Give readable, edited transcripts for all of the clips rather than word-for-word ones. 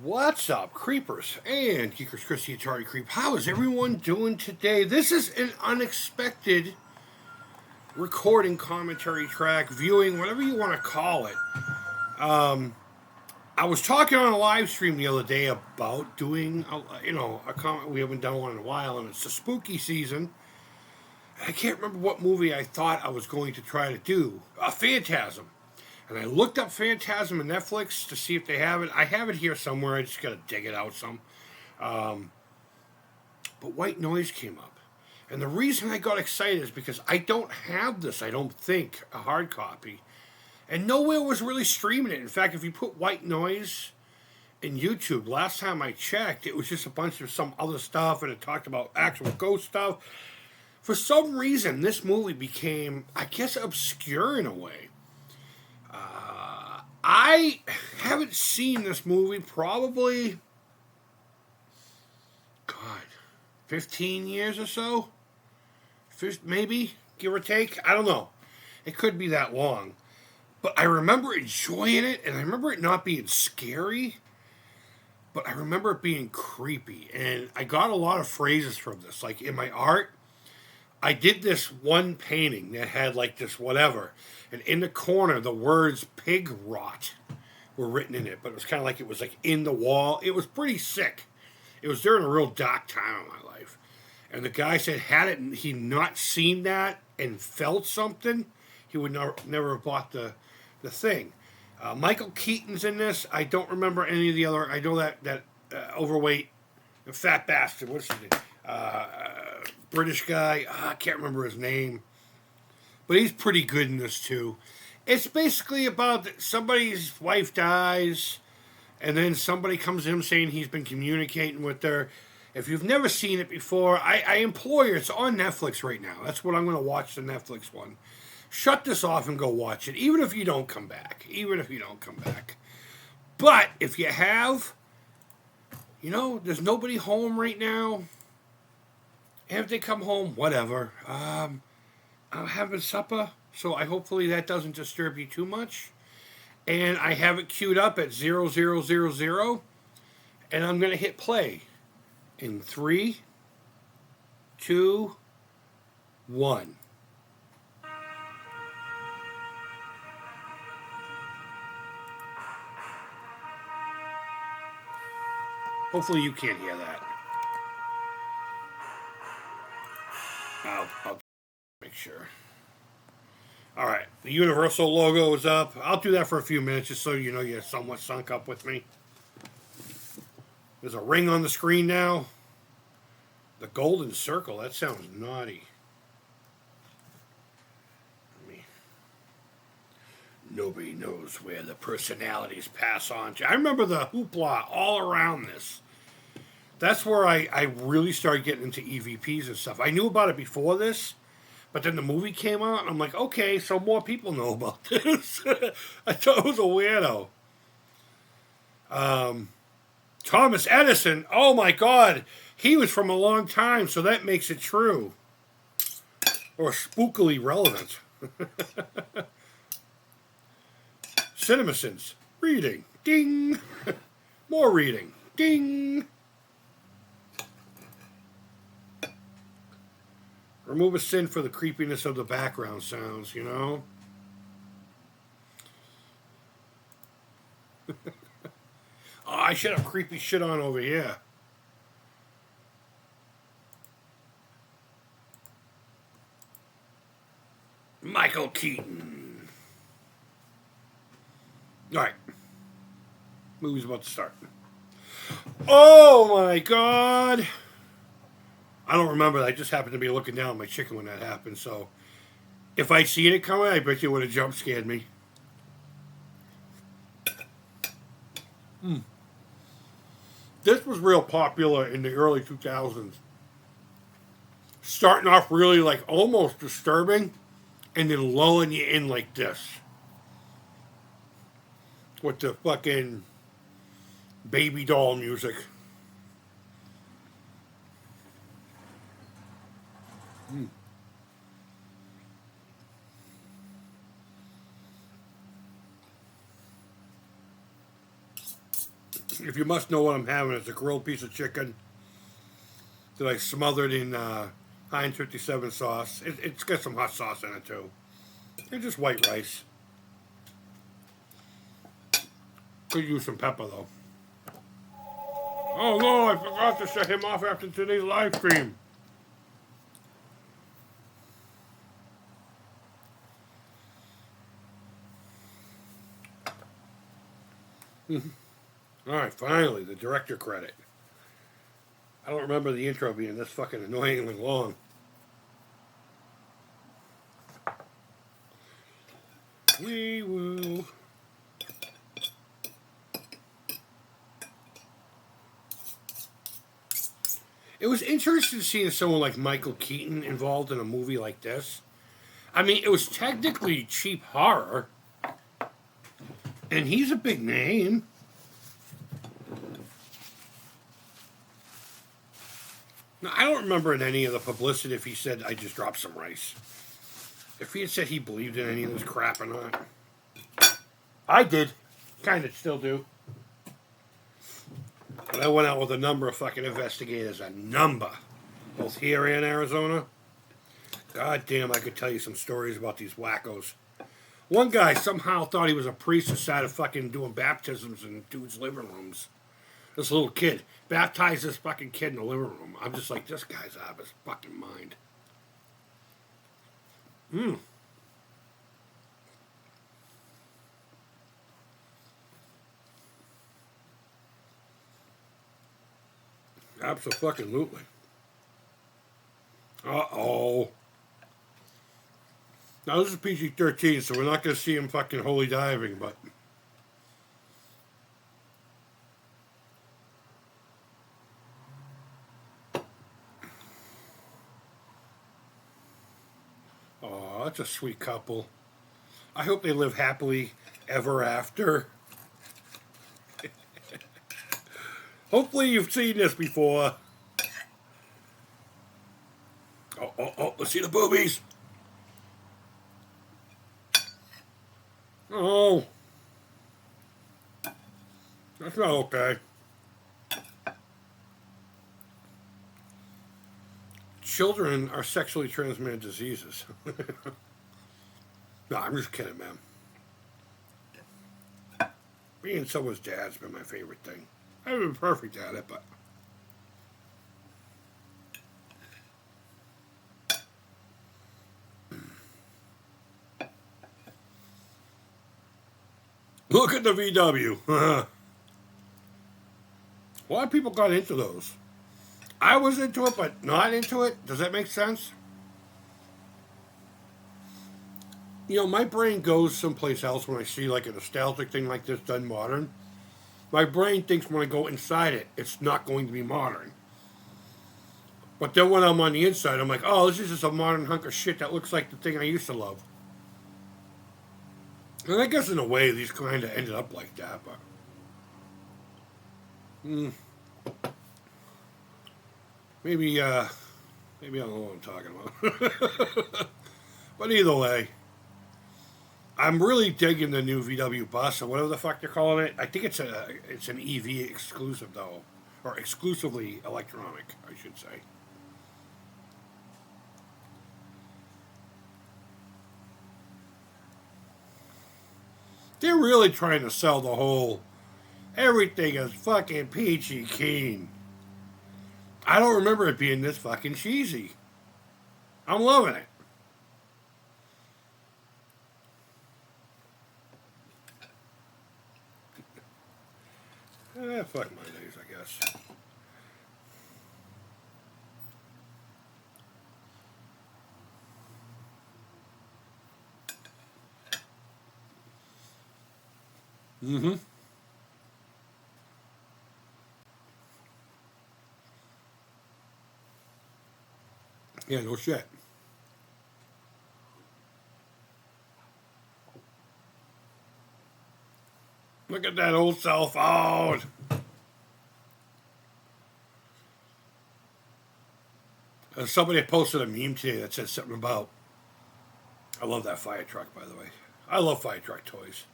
What's up, creepers and geekers? Chris the Atari Creep. How is everyone doing today? This is an unexpected recording, commentary track, viewing, whatever you want to call it. I was talking on a live stream the other day about doing, a comment we haven't done one in a while, and it's the spooky season. I can't remember what movie I thought I was going to try to do. Phantasm. And I looked up Phantasm on Netflix to see if they have it. I have it here somewhere. I just got to dig it out some. But White Noise came up. And the reason I got excited is because I don't have this, I don't think, a hard copy. And nowhere was really streaming it. In fact, if you put White Noise in YouTube, last time I checked, it was just a bunch of some other stuff, and it talked about actual ghost stuff. For some reason, this movie became, I guess, obscure in a way. I haven't seen this movie probably, God, 15 years or so? Maybe, give or take. I don't know. It could be that long. But I remember enjoying it, and I remember it not being scary, but I remember it being creepy. And I got a lot of phrases from this. Like, in my art, I did this one painting that had like this whatever, and in the corner the words "pig rot" were written in it, but it was kind of like it was like in the wall. It was pretty sick. It was during a real dark time in my life, and the guy said had he not seen that and felt something, he would never have bought the thing. Michael Keaton's in this. I don't remember any of the other. I know that overweight, fat bastard. What's his name? British guy. I can't remember his name. But he's pretty good in this too. It's basically about somebody's wife dies, and then somebody comes in saying he's been communicating with her. If you've never seen it before, I implore you, it's on Netflix right now. That's what I'm going to watch, the Netflix one. Shut this off and go watch it, even if you don't come back. Even if you don't come back. But if you have, there's nobody home right now. And if they come home, whatever. I'm having supper, so hopefully that doesn't disturb you too much. And I have it queued up at 0000, and I'm going to hit play in 3, 2, 1. Hopefully you can't hear that. I'll make sure. All right, the Universal logo is up. I'll do that for a few minutes just so you know you're somewhat sunk up with me. There's a ring on the screen now. The golden circle, that sounds naughty. Nobody knows where the personalities pass on to. I remember the hoopla all around this. That's where I really started getting into EVPs and stuff. I knew about it before this, but then the movie came out, and I'm like, okay, so more people know about this. I thought it was a weirdo. Thomas Edison, oh my God, he was from a long time, so that makes it true. Or spookily relevant. CinemaSins, reading, ding. More reading, ding. Remove a sin for the creepiness of the background sounds, Oh, I should have creepy shit on over here. Michael Keaton. Alright. Movie's about to start. Oh my God. I don't remember. I just happened to be looking down at my chicken when that happened, so if I'd seen it coming, I bet you would have jump scared me. This was real popular in the early 2000s. Starting off really like almost disturbing, and then lulling you in like this. With the fucking baby doll music. If you must know what I'm having, it's a grilled piece of chicken that I smothered in Heinz 57 sauce. It's got some hot sauce in it too. And just white rice. Could use some pepper though. Oh no, I forgot to shut him off after today's live stream. Alright, finally, the director credit. I don't remember the intro being this fucking annoyingly long. We will. It was interesting seeing someone like Michael Keaton involved in a movie like this. I mean, it was technically cheap horror, and he's a big name. Now, I don't remember in any of the publicity if he said, I just dropped some rice. If he had said he believed in any of this crap or not. I did. Kind of still do. But I went out with a number of fucking investigators. A number. Both here and Arizona. God damn, I could tell you some stories about these wackos. One guy somehow thought he was a priest and started fucking doing baptisms in dudes' living rooms. This little kid baptized this fucking kid in the living room. I'm just like, this guy's out of his fucking mind. Absolutely. Uh-oh. Now, this is PG-13, so we're not going to see him fucking holy diving, but... Oh, that's a sweet couple. I hope they live happily ever after. Hopefully you've seen this before. Oh, let's see the boobies. Oh. That's not okay. Children are sexually transmitted diseases. No, I'm just kidding, man. Being someone's dad's been my favorite thing. I haven't been perfect at it, but... Look at the VW. A lot of people got into those. I was into it, but not into it. Does that make sense? You know, my brain goes someplace else when I see like a nostalgic thing like this done modern. My brain thinks when I go inside it, it's not going to be modern. But then when I'm on the inside, I'm like, oh, this is just a modern hunk of shit that looks like the thing I used to love. And I guess in a way, these kind of ended up like that, but... Maybe I don't know what I'm talking about. But either way, I'm really digging the new VW bus, or whatever the fuck they're calling it. I think it's an EV exclusive, though. Or exclusively electronic, I should say. They're really trying to sell the whole everything is fucking peachy keen. I don't remember it being this fucking cheesy. I'm loving it. Fuck my days, I guess. Mm-hmm. Yeah, no shit. Look at that old cell phone. Somebody posted a meme today that said something about... I love that fire truck, by the way. I love fire truck toys.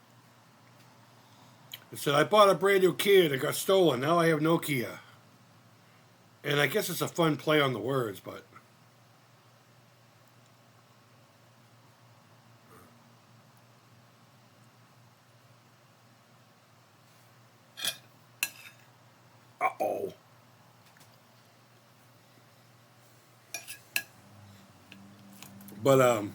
It said, I bought a brand new Kia that got stolen. Now I have no Kia. And I guess it's a fun play on the words, but. Uh oh. But,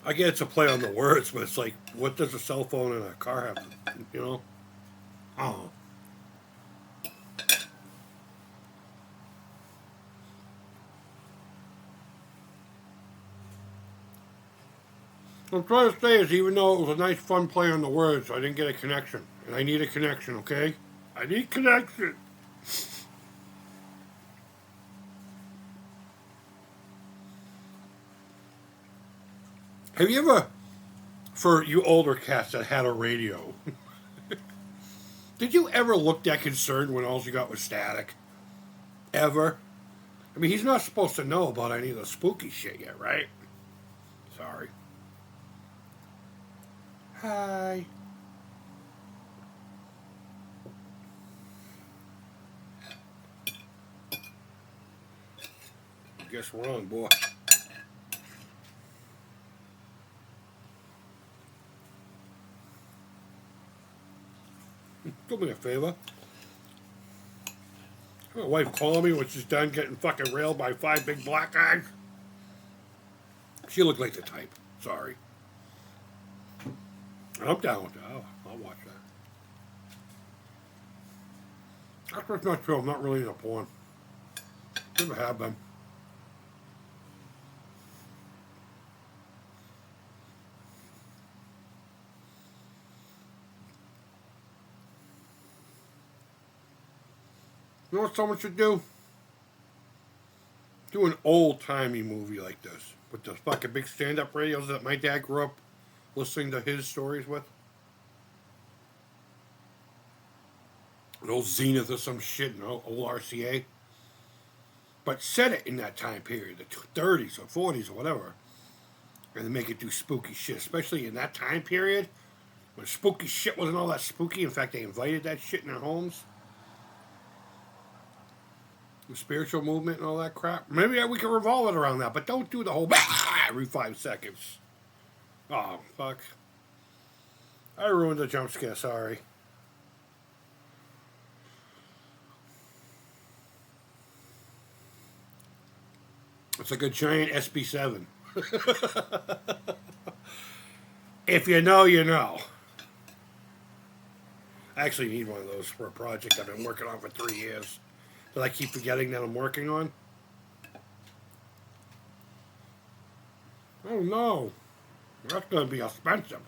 I get it's a play on the words, but it's like, what does a cell phone and a car have? You know? Oh. What I'm trying to say is, even though it was a nice, fun play on the words, I didn't get a connection. And I need a connection, okay? I need connection. Have you ever, for you older cats that had a radio, did you ever look that concerned when all you got was static? Ever? I mean, he's not supposed to know about any of the spooky shit yet, right? Sorry. Hi. Guess wrong, boy. Do me a favor. My wife called me when she's done getting fucking railed by 5 big black guys. She looked like the type. Sorry. I'm down with that. I'll watch that. That's not true. I'm not really into porn. Never have been. You know what someone should do? Do an old-timey movie like this. With the fucking big stand-up radios that my dad grew up listening to his stories with. An old Zenith or some shit, an old RCA. But set it in that time period, the 30s or 40s or whatever. And then make it do spooky shit, especially in that time period when spooky shit wasn't all that spooky. In fact, they invited that shit in their homes. The spiritual movement and all that crap. Maybe we can revolve it around that, but don't do the whole every 5 seconds. Oh, fuck. I ruined the jump scare, sorry. It's like a giant SB7. If you know, you know. I actually need one of those for a project I've been working on for 3 years that I keep forgetting that I'm working on. Oh no. That's going to be expensive.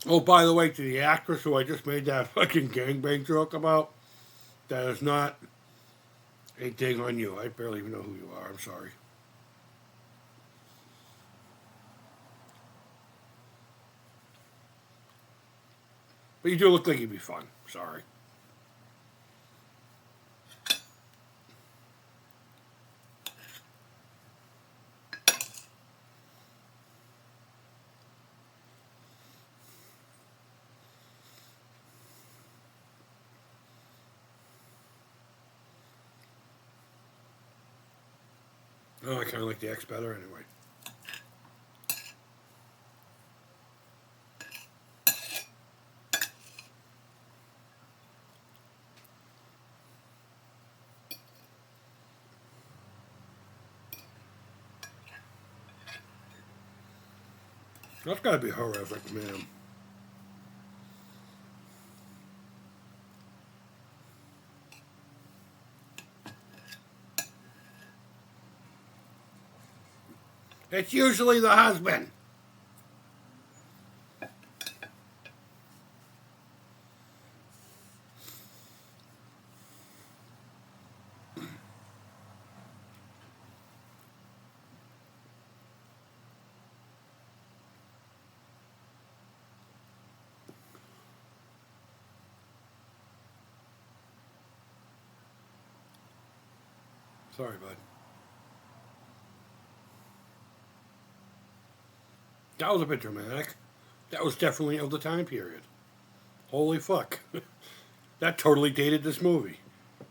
Oh, by the way, to the actress who I just made that fucking gangbang joke about, that is not a dig on you. I barely even know who you are. I'm sorry. But you do look like you'd be fun. Sorry. Oh, I kind of like the X better anyway. That's got to be horrific, man. It's usually the husband. Sorry, bud. That was a bit dramatic. That was definitely of the time period. Holy fuck. That totally dated this movie.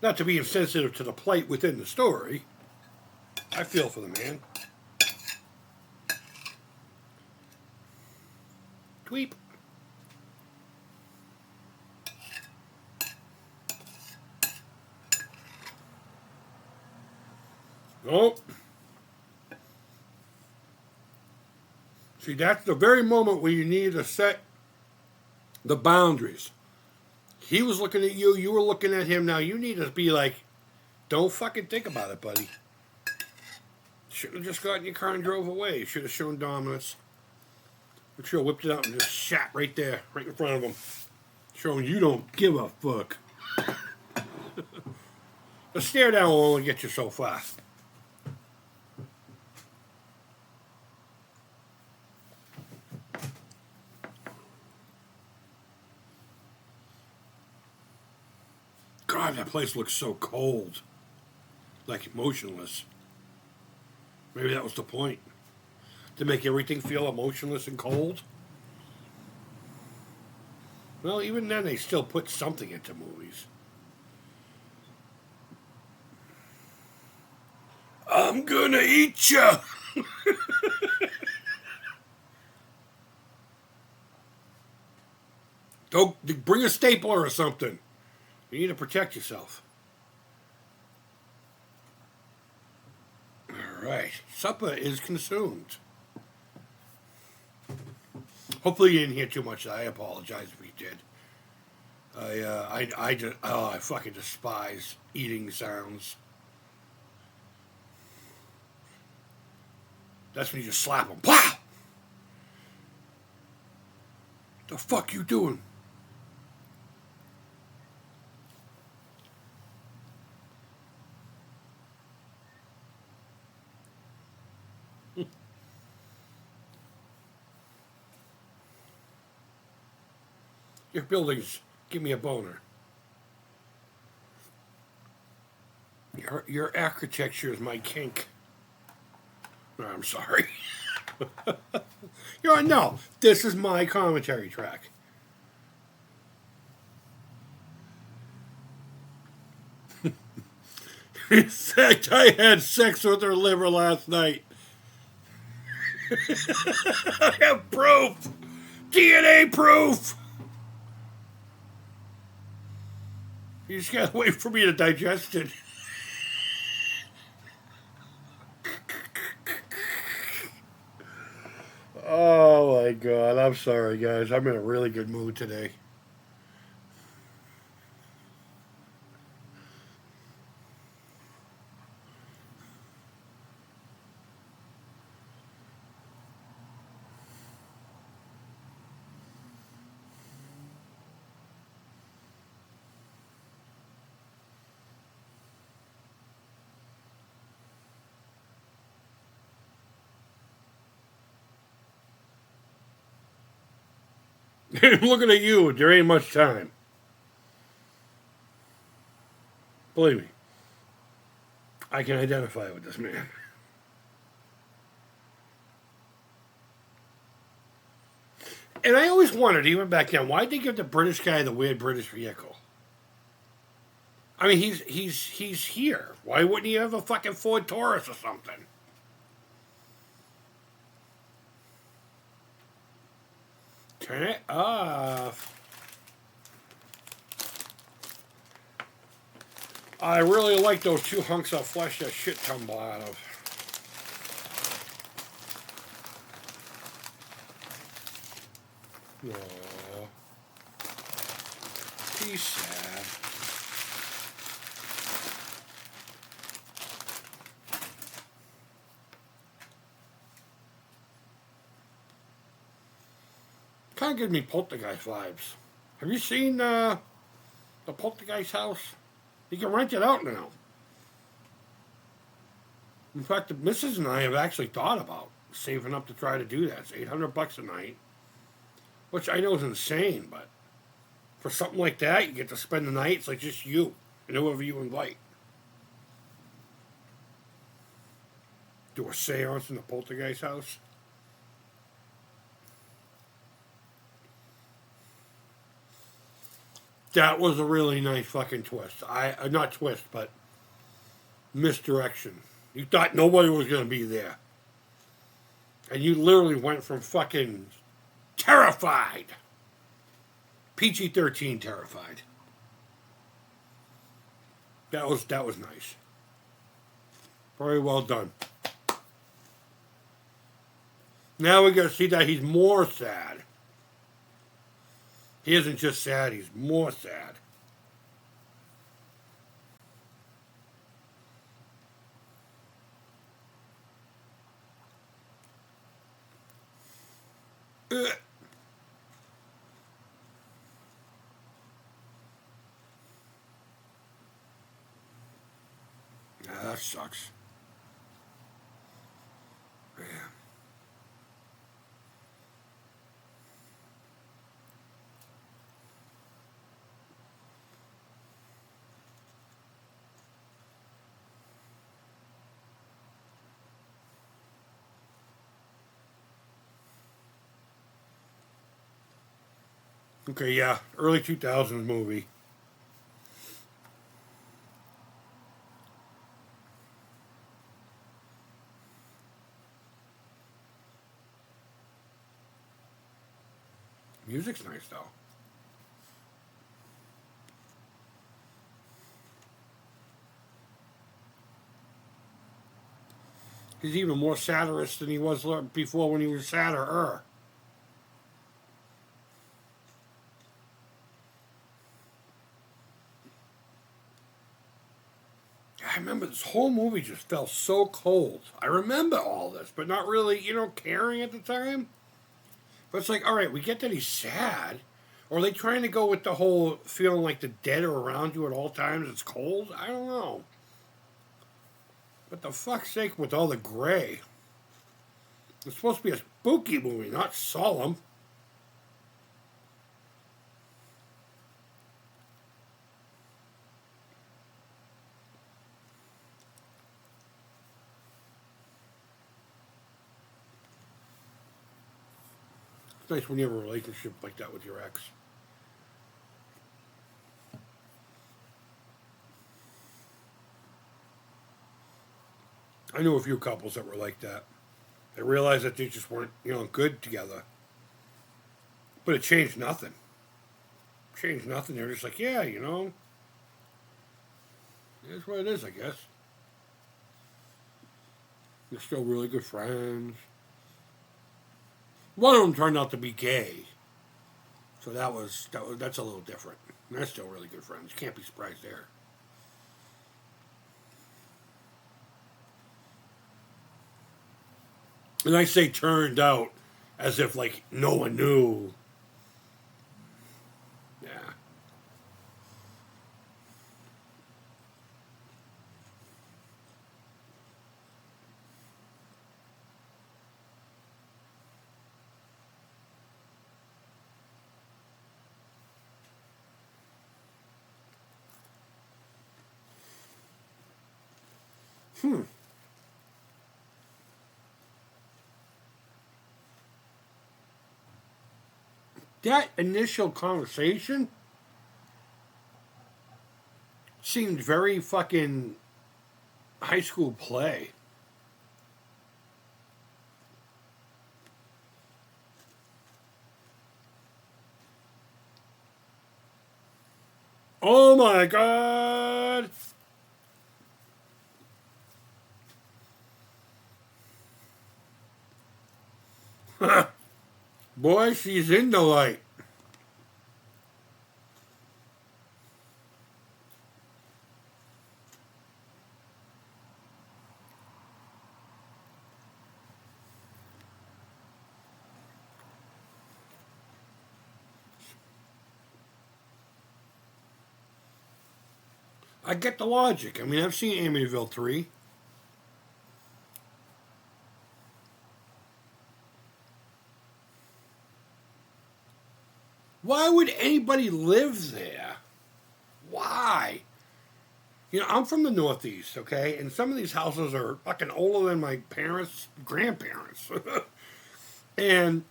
Not to be insensitive to the plight within the story. I feel for the man. Tweep. Nope. See, that's the very moment where you need to set the boundaries. He was looking at you, you were looking at him. Now you need to be like, don't fucking think about it, buddy. Should have just got in your car and drove away. Should have shown dominance. I'm sure whipped it out and just shot right there, right in front of him. Showing you don't give a fuck. The stare down will only get you so far. God, that place looks so cold. Like motionless. Maybe that was the point. To make everything feel emotionless and cold. Well, even then they still put something into movies. I'm gonna eat you! Don't bring a stapler or something. You need to protect yourself. Alright. Supper is consumed. Hopefully you didn't hear too much. I apologize if you did. I fucking despise eating sounds. That's when you just slap them. Pow! The fuck you doing? Your buildings give me a boner. Your architecture is my kink. No, I'm sorry. No, this is my commentary track. In fact, I had sex with her liver last night. I have proof! DNA proof! You just gotta wait for me to digest it. Oh my god, I'm sorry guys. I'm in a really good mood today. I'm looking at you. There ain't much time. Believe me, I can identify with this man. And I always wondered, even back then, why'd they give the British guy the weird British vehicle? I mean, he's here. Why wouldn't he have a fucking Ford Taurus or something? Turn it off. I really like those two hunks of flesh that shit tumble out of. Aww. He's sad. Kind of gives me Poltergeist vibes. Have you seen the Poltergeist house? You can rent it out now. In fact, the missus and I have actually thought about saving up to try to do that. It's $800 a night, which I know is insane, but for something like that, you get to spend the night. It's like just you and whoever you invite. do a seance in the poltergeist house. That was a really nice fucking twist. Not twist, but misdirection. You thought nobody was going to be there. And you literally went from fucking terrified, PG-13 terrified. That was nice. Very well done. Now we got to see that he's more sad. He isn't just sad, he's more sad. Ugh. That sucks. Yeah. Okay, yeah. Early 2000s movie. Music's nice, though. He's even more satirist than he was before when he was sadder. I remember this whole movie just felt so cold. I remember all this, but not really, caring at the time. But it's like, all right, we get that he's sad. Or are they trying to go with the whole feeling like the dead are around you at all times? It's cold? I don't know. But the fuck's sake with all the gray. It's supposed to be a spooky movie, not solemn. It's nice when you have a relationship like that with your ex. I knew a few couples that were like that. They realized that they just weren't, good together. But it changed nothing. Changed nothing. They were just like, yeah, it's what it is, I guess. They're still really good friends. One of them turned out to be gay, so that's a little different. They're still really good friends. Can't be surprised there. And I say turned out as if like no one knew. Yeah. That initial conversation seemed very fucking high school play. Oh my god! Boy, she's in the light. I get the logic. I mean, I've seen Amityville 3. Why would anybody live there? Why? You know, I'm from the Northeast, okay? And some of these houses are fucking older than my parents' grandparents. And,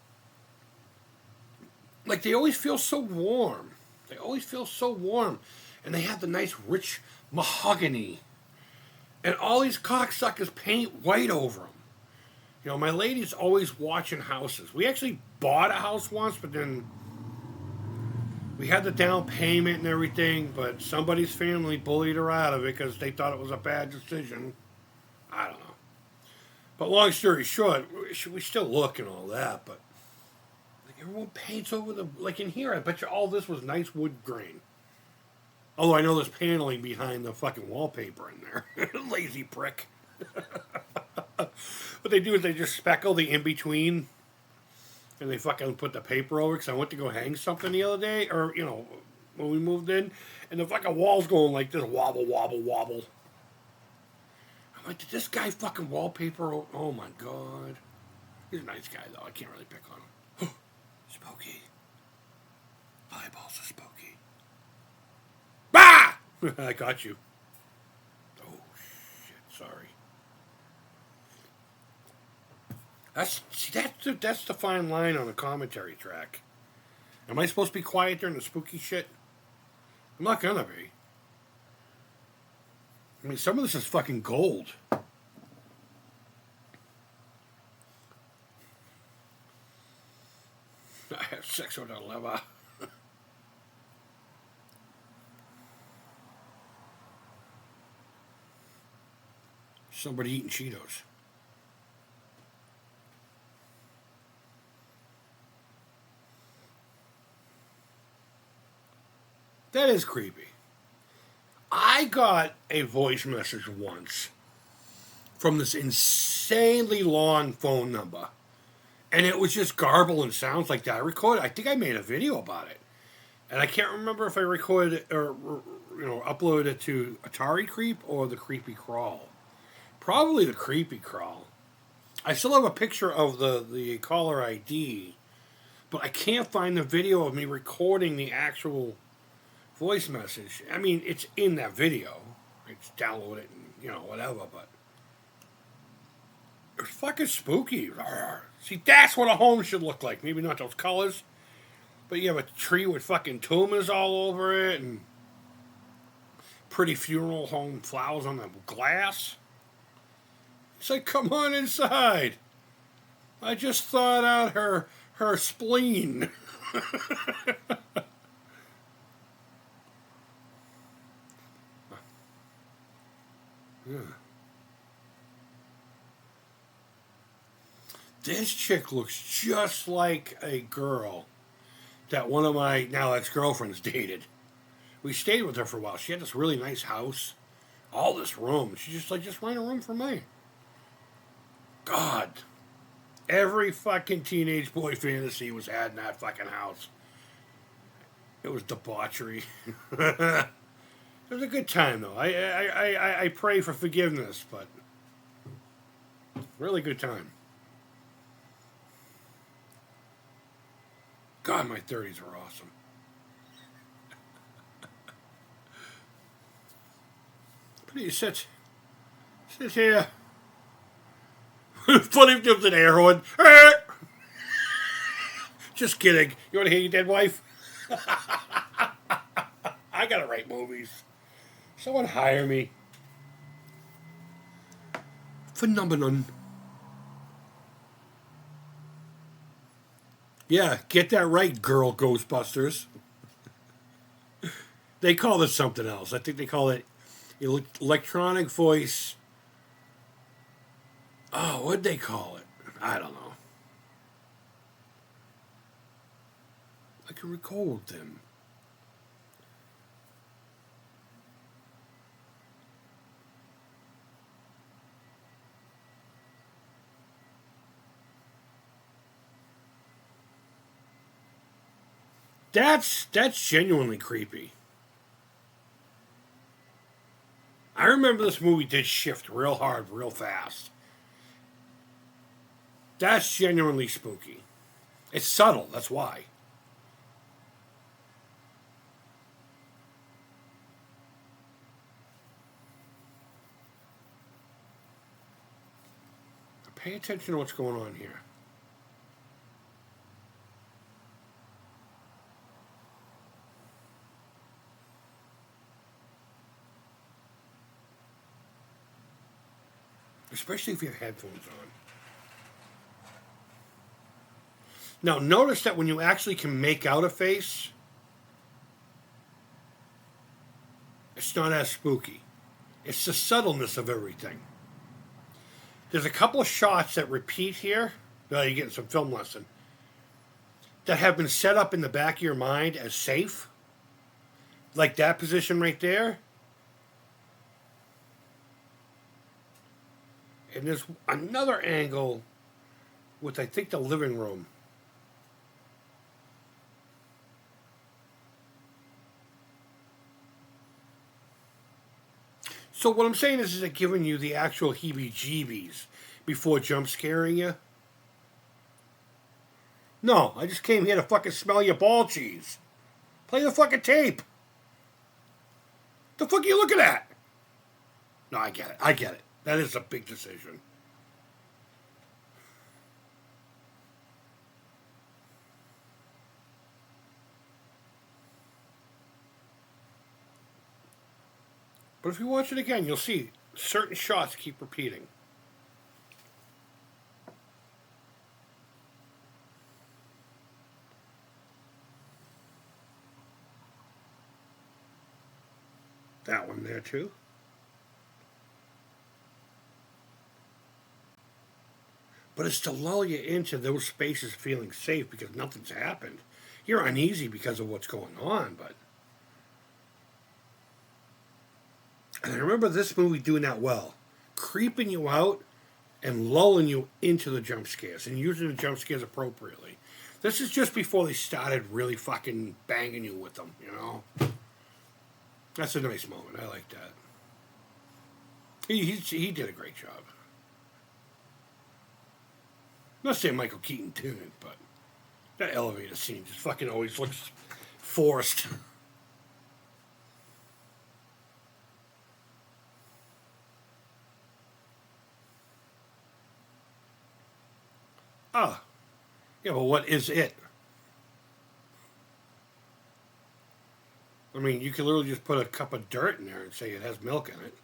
like, they always feel so warm. They always feel so warm. And they have the nice, rich mahogany. And all these cocksuckers paint white over them. You know, my lady's always watching houses. We actually bought a house once, but then we had the down payment and everything, but somebody's family bullied her out of it because they thought it was a bad decision. I don't know. But long story short, we still look and all that, but like everyone paints over the, like in here, I bet you all this was nice wood grain. Although I know there's paneling behind the fucking wallpaper in there. Lazy prick. What they do is they just speckle the in-between and they fucking put the paper over, because I went to go hang something the other day, or, you know, when we moved in, and the fucking wall's going like this, wobble, wobble, wobble. I'm like, did this guy fucking wallpaper? Oh my god. He's a nice guy, though. I can't really pick on him. Spooky. Eyeballs are spooky. Bah! I got you. Oh, shit. Sorry. That's the fine line on a commentary track. Am I supposed to be quiet during the spooky shit? I'm not gonna be. I mean, some of this is fucking gold. I have sex with a lover. Somebody eating Cheetos. That is creepy. I got a voice message once from this insanely long phone number. And it was just garble and sounds like that. I think I made a video about it. And I can't remember if I recorded it or, uploaded it to Atari Creep or the Creepy Crawl. Probably the Creepy Crawl. I still have a picture of the caller ID, but I can't find the video of me recording the actual voice message. I mean, it's in that video. I just download it and, whatever, but it's fucking spooky. See, that's what a home should look like. Maybe not those colors, but you have a tree with fucking tumors all over it and pretty funeral home flowers on the glass. It's like, come on inside. I just thawed out her spleen. Yeah. This chick looks just like a girl that one of my now ex-girlfriends dated. We stayed with her for a while. She had this really nice house, all this room. She just rent a room for me. God, every fucking teenage boy fantasy was had in that fucking house. It was debauchery. It was a good time though. I pray for forgiveness, but really good time. God, my 30s were awesome. Please sit here. Funny if there was an air horn. Just kidding. You want to hear your dead wife? I gotta write movies. Someone hire me. Phenomenon. Yeah, get that right, girl Ghostbusters. They call it something else. I think they call it electronic voice. Oh, what'd they call it? I don't know. I can record them. That's genuinely creepy. I remember this movie did shift real hard, real fast. That's genuinely spooky. It's subtle, that's why. Pay attention to what's going on here. Especially if you have headphones on. Now, notice that when you actually can make out a face, it's not as spooky. It's the subtleness of everything. There's a couple of shots that repeat here. Well, you're getting some film lesson. That have been set up in the back of your mind as safe. Like that position right there. And there's another angle with, I think, the living room. So what I'm saying is it giving you the actual heebie-jeebies before jump scaring you? No, I just came here to fucking smell your ball cheese. Play the fucking tape. The fuck are you looking at? No, I get it. I get it. That is a big decision. But if you watch it again, you'll see certain shots keep repeating. That one there too. But it's to lull you into those spaces feeling safe because nothing's happened. You're uneasy because of what's going on, but... And I remember this movie doing that well. Creeping you out and lulling you into the jump scares and using the jump scares appropriately. This is just before they started really fucking banging you with them, you know? That's a nice moment. I like that. He did a great job. I'm not saying Michael Keaton didn't, but that elevator scene just fucking always looks forced. Ah, yeah, but what is it? I mean, you can literally just put a cup of dirt in there and say it has milk in it.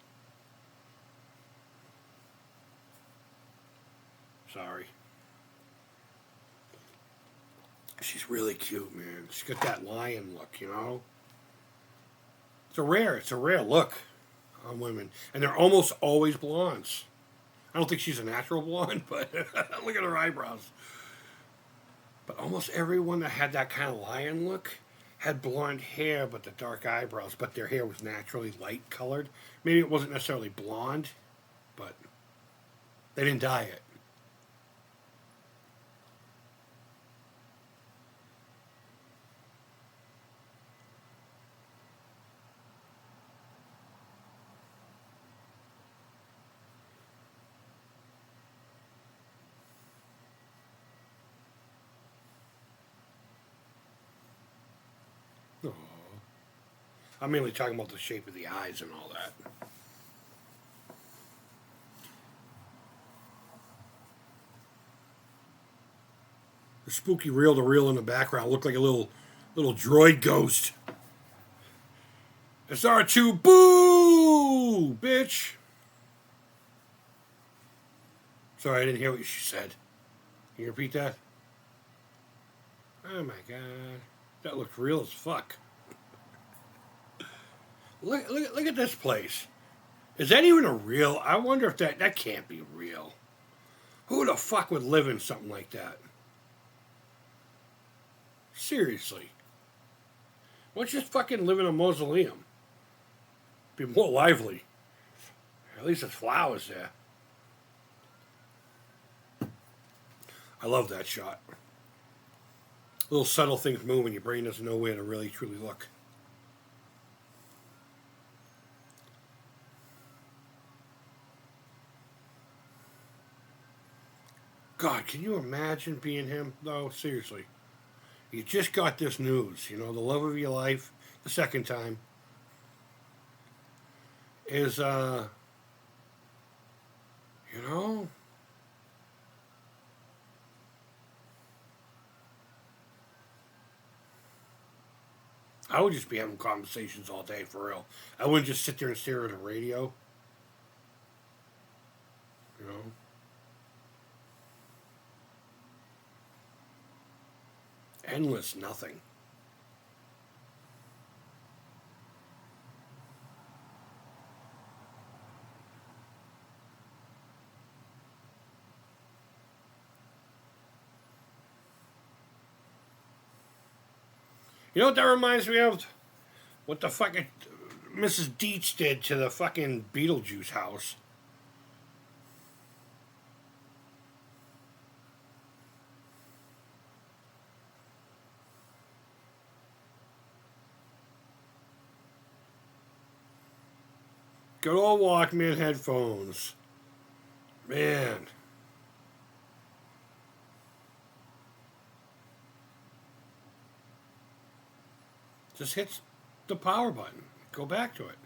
Sorry. She's really cute, man. She's got that lion look, you know? It's a rare look on women. And they're almost always blondes. I don't think she's a natural blonde, but look at her eyebrows. But almost everyone that had that kind of lion look had blonde hair but the dark eyebrows, but their hair was naturally light colored. Maybe it wasn't necessarily blonde, but they didn't dye it. Oh. I'm mainly talking about the shape of the eyes and all that. The spooky reel-to-reel in the background looked like a little droid ghost. It's R2, boo, bitch. Sorry, I didn't hear what she said. Can you repeat that? Oh my god. That looks real as fuck. Look at this place. Is that even a real? I wonder if that can't be real. Who the fuck would live in something like that? Seriously. Why don't you just fucking live in a mausoleum? Be more lively. At least there's flowers there. I love that shot. Little subtle things move and your brain doesn't know where to really truly look. God, can you imagine being him? No, seriously. You just got this news, you know, the love of your life, the second time, is, you know, I would just be having conversations all day, for real. I wouldn't just sit there and stare at a radio, you know? Endless nothing. You know what that reminds me of? What the fucking Mrs. Deitch did to the fucking Beetlejuice house. Good old Walkman headphones. Man. Just hits the power button. Go back to it.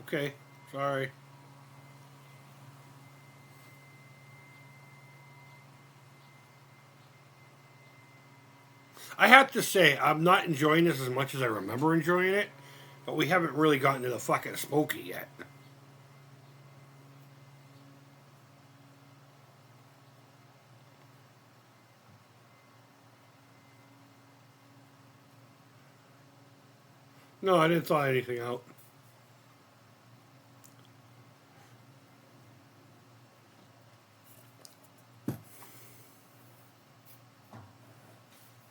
Okay, sorry. I have to say, I'm not enjoying this as much as I remember enjoying it, but we haven't really gotten to the fucking Smokey yet. No, I didn't thaw anything out.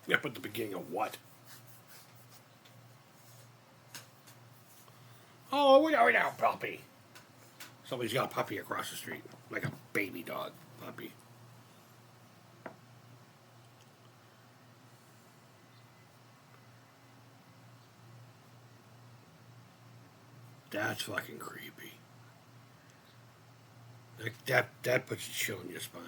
Yeah, but the beginning of what? Oh, we are now, puppy. Somebody's got a puppy across the street, like a baby dog puppy. That's fucking creepy. That puts a chill in your spine.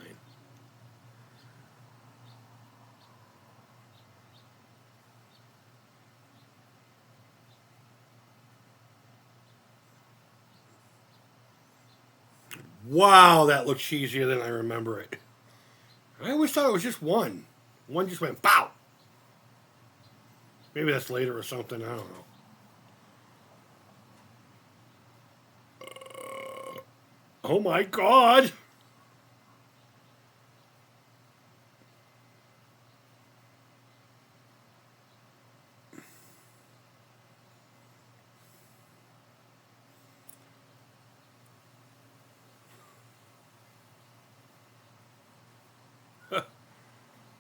Wow, that looks cheesier than I remember it. I always thought it was just one. One just went pow. Maybe that's later or something. I don't know. Oh my god!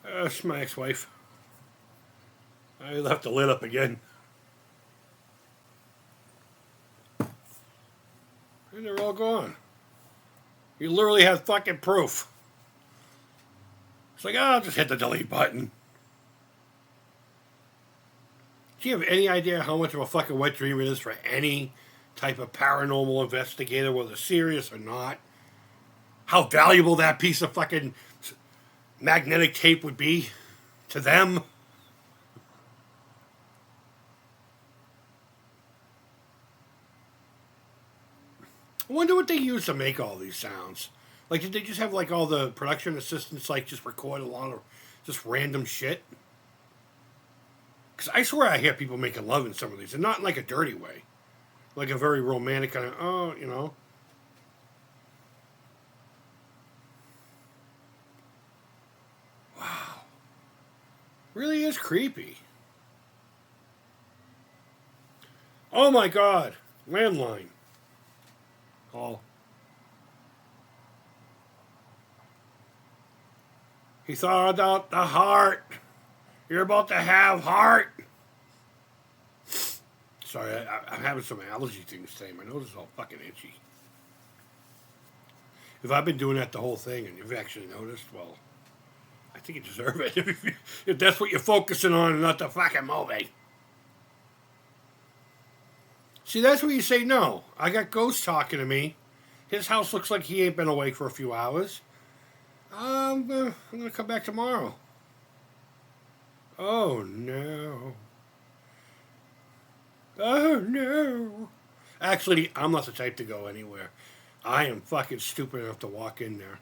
That's my ex-wife. I left the lid up again. And they're all gone. You literally have fucking proof. It's like, oh, I'll just hit the delete button. Do you have any idea how much of a fucking wet dream it is for any type of paranormal investigator, whether serious or not? How valuable that piece of fucking magnetic tape would be to them? I wonder what they use to make all these sounds. Like, did they just have like all the production assistants like just record a lot of just random shit? Because I swear I hear people making love in some of these, and not in like a dirty way, like a very romantic kind of you know. Wow, really is creepy. Oh my god, landline. Oh, he thought out the heart. You're about to have heart. Sorry, I'm having some allergy things today. My nose is all fucking itchy. If I've been doing that the whole thing and you've actually noticed, well, I think you deserve it. If that's what you're focusing on and not the fucking movie. See, that's where you say no. I got ghosts talking to me. His house looks like he ain't been awake for a few hours. I'm gonna come back tomorrow. Oh no. Oh no. Actually, I'm not the type to go anywhere. I am fucking stupid enough to walk in there.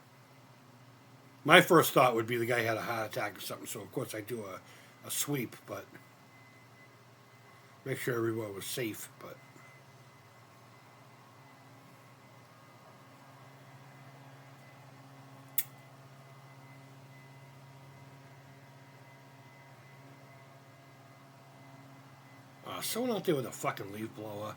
My first thought would be the guy had a heart attack or something, so of course I do a sweep, but make sure everyone was safe. But someone out there with a fucking leaf blower.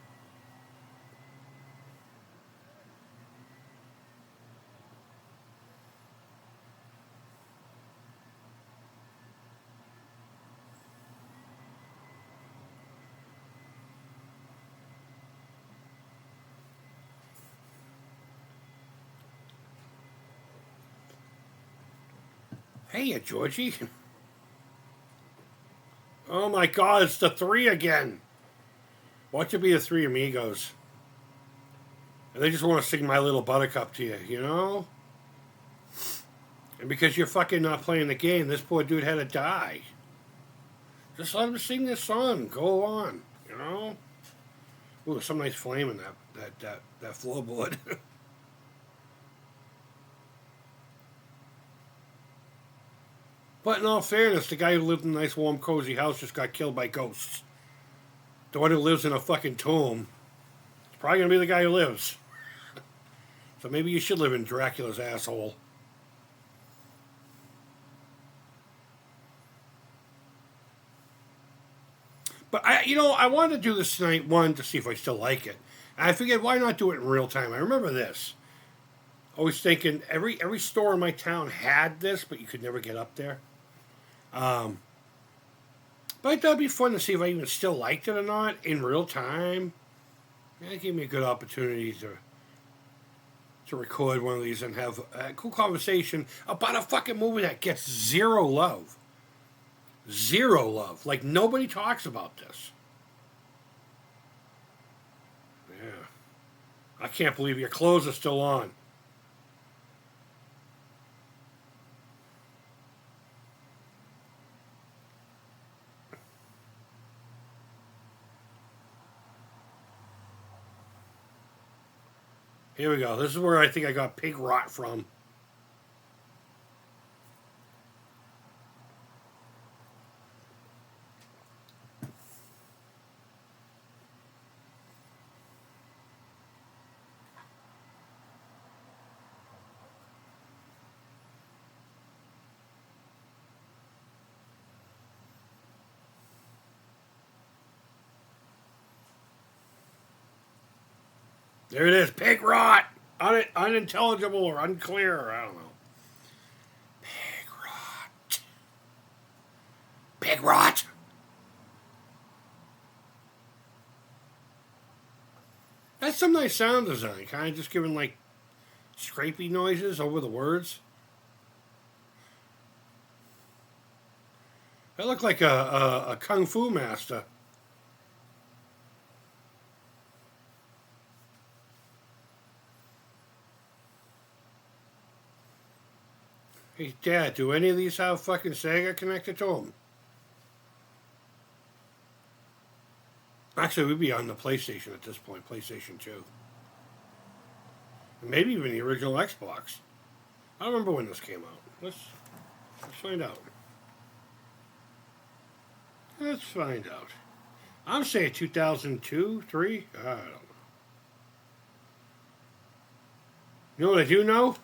Hey, Georgie. Oh my god, it's the three again. Watch it be the three amigos. And they just want to sing My Little Buttercup to you, you know? And because you're fucking not playing the game, this poor dude had to die. Just let him sing this song. Go on, you know? Ooh, there's some nice flame in that floorboard. But in all fairness, the guy who lived in a nice, warm, cozy house just got killed by ghosts. The one who lives in a fucking tomb is probably going to be the guy who lives. So maybe you should live in Dracula's asshole. But I wanted to do this tonight, one, to see if I still like it. And I figured, why not do it in real time? I remember this. Always thinking, every store in my town had this, but you could never get up there. But I thought it'd be fun to see if I even still liked it or not in real time. Yeah, it gave me a good opportunity to record one of these and have a cool conversation about a fucking movie that gets zero love. Zero love. Like, nobody talks about this. Yeah. I can't believe your clothes are still on. Here we go. This is where I think I got pig rot from. There it is. Pig rot. Unintelligible or unclear. I don't know. Pig rot. Pig rot. That's some nice sound design. Kind of just giving like scrapey noises over the words. That looked like a kung fu master. Hey, Dad, do any of these have fucking Sega connected to them? Actually, we'd be on the PlayStation at this point, PlayStation 2. Maybe even the original Xbox. I don't remember when this came out. Let's find out. Let's find out. I'm saying 2002, 3? I don't know. You know what I do know?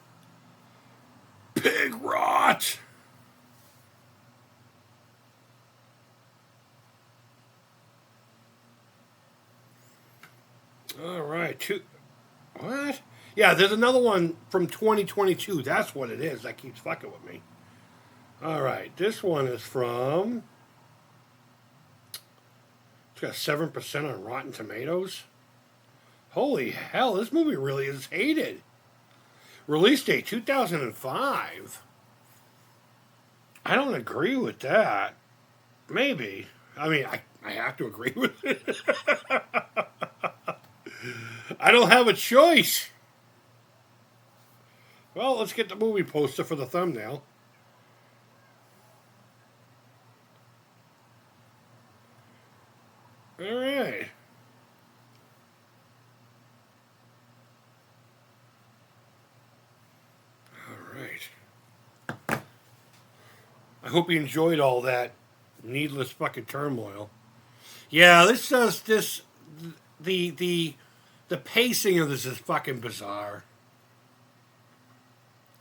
Pig rot! All right, what? Yeah, there's another one from 2022. That's what it is. That keeps fucking with me. All right, this one is from. It's got 7% on Rotten Tomatoes. Holy hell, this movie really is hated. Release date 2005. I don't agree with that. Maybe. I mean, I have to agree with it. I don't have a choice. Well, let's get the movie poster for the thumbnail. hope you enjoyed all that needless fucking turmoil. Yeah, this does this. The pacing of this is fucking bizarre.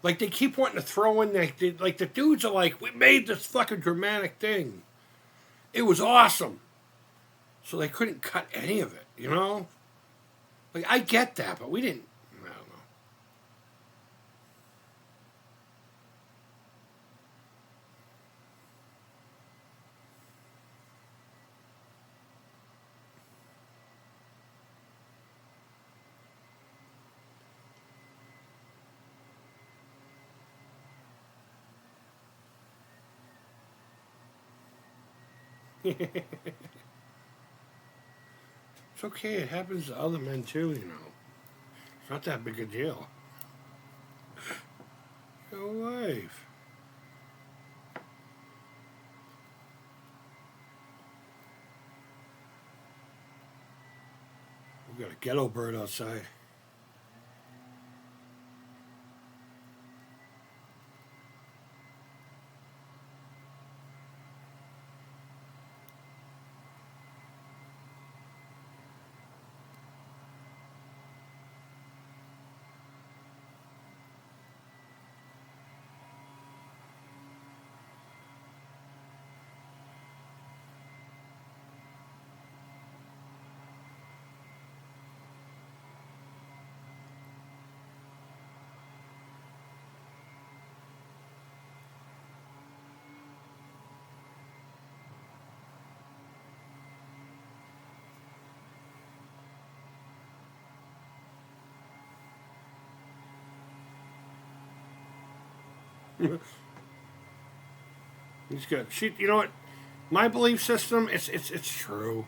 Like they keep wanting to throw in like the dudes are like, we made this fucking dramatic thing. It was awesome. So they couldn't cut any of it, you know? Like I get that, but we didn't. I don't know. It's okay. It happens to other men too, you know. It's not that big a deal. Your wife. We got a ghetto bird outside. He's good. You know what? My belief system, it's true.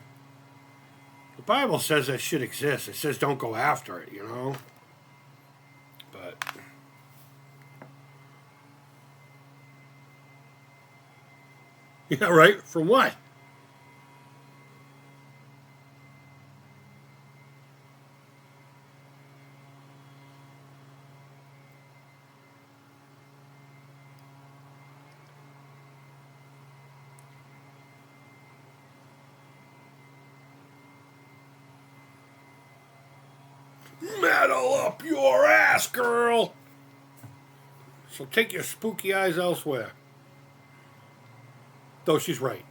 The Bible says that shit exists. It says don't go after it, you know? But yeah, right? For what? Metal up your ass, girl. So take your spooky eyes elsewhere. Though she's right.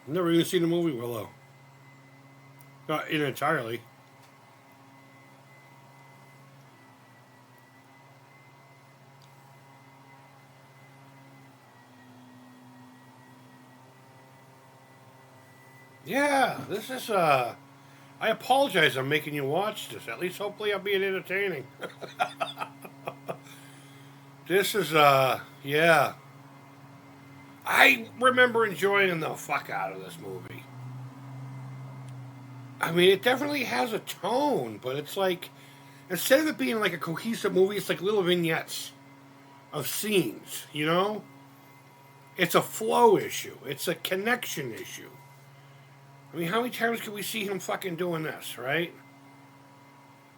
Never even seen the movie Willow. Not in entirely. Yeah, this is I apologize I'm making you watch this. At least hopefully I'm being entertaining. This is yeah. I remember enjoying the fuck out of this movie. I mean, it definitely has a tone, but it's like instead of it being like a cohesive movie, it's like little vignettes of scenes, you know? It's a flow issue. It's a connection issue. I mean, how many times can we see him fucking doing this, right?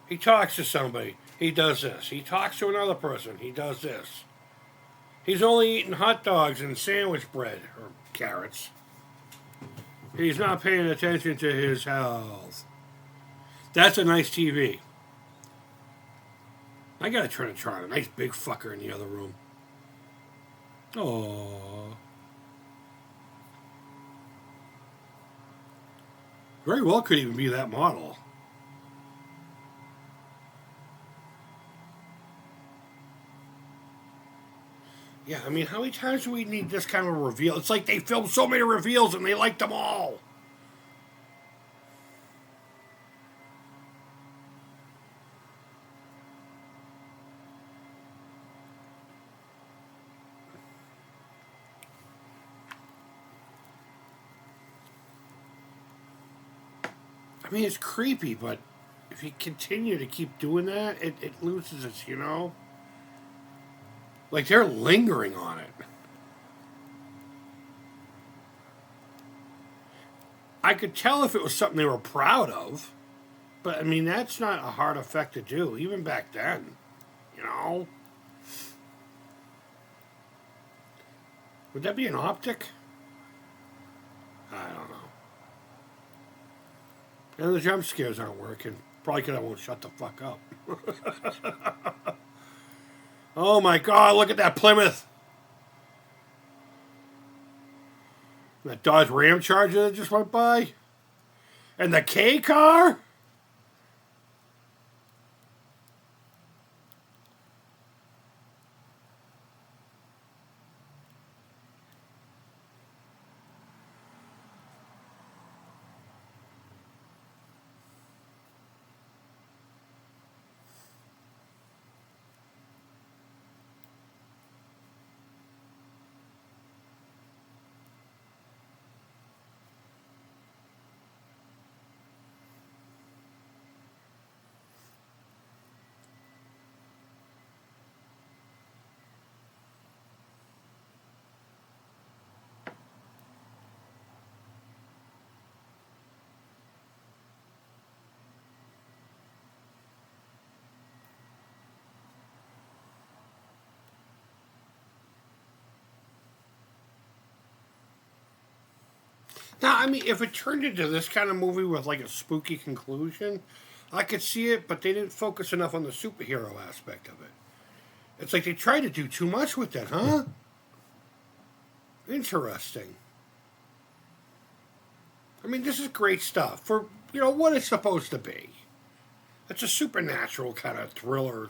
He talks to somebody, he does this. He talks to another person, he does this. He's only eating hot dogs and sandwich bread, or carrots. He's not paying attention to his health. That's a nice TV. I gotta turn it on. A nice big fucker in the other room. Oh, very well could even be that model. Yeah, I mean, how many times do we need this kind of reveal? It's like they filmed so many reveals and they liked them all. I mean, it's creepy, but if you continue to keep doing that, it loses its, you know? Like they're lingering on it. I could tell if it was something they were proud of, but I mean, that's not a hard effect to do, even back then, you know? Would that be an optic? I don't know. And the jump scares aren't working. Probably because I won't shut the fuck up. Oh my god, look at that Plymouth! That Dodge Ram Charger that just went by? And the K car? Now, I mean, if it turned into this kind of movie with like a spooky conclusion, I could see it, but they didn't focus enough on the superhero aspect of it. It's like they tried to do too much with that, huh? Interesting. I mean, this is great stuff for, you know, what it's supposed to be. It's a supernatural kind of thriller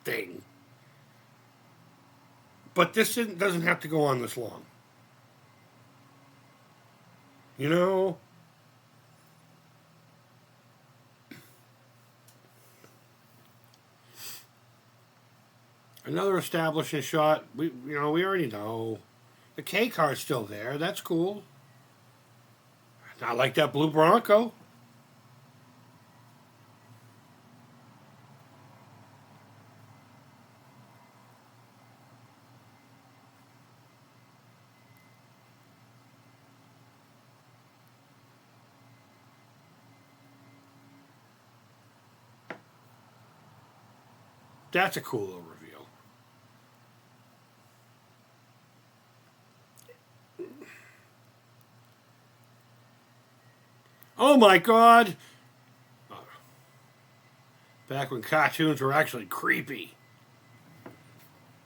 thing. But this doesn't have to go on this long. You know? Another establishing shot. We already know. The K car's still there. That's cool. Not like that blue Bronco. That's a cool little reveal. Oh my god! Back when cartoons were actually creepy.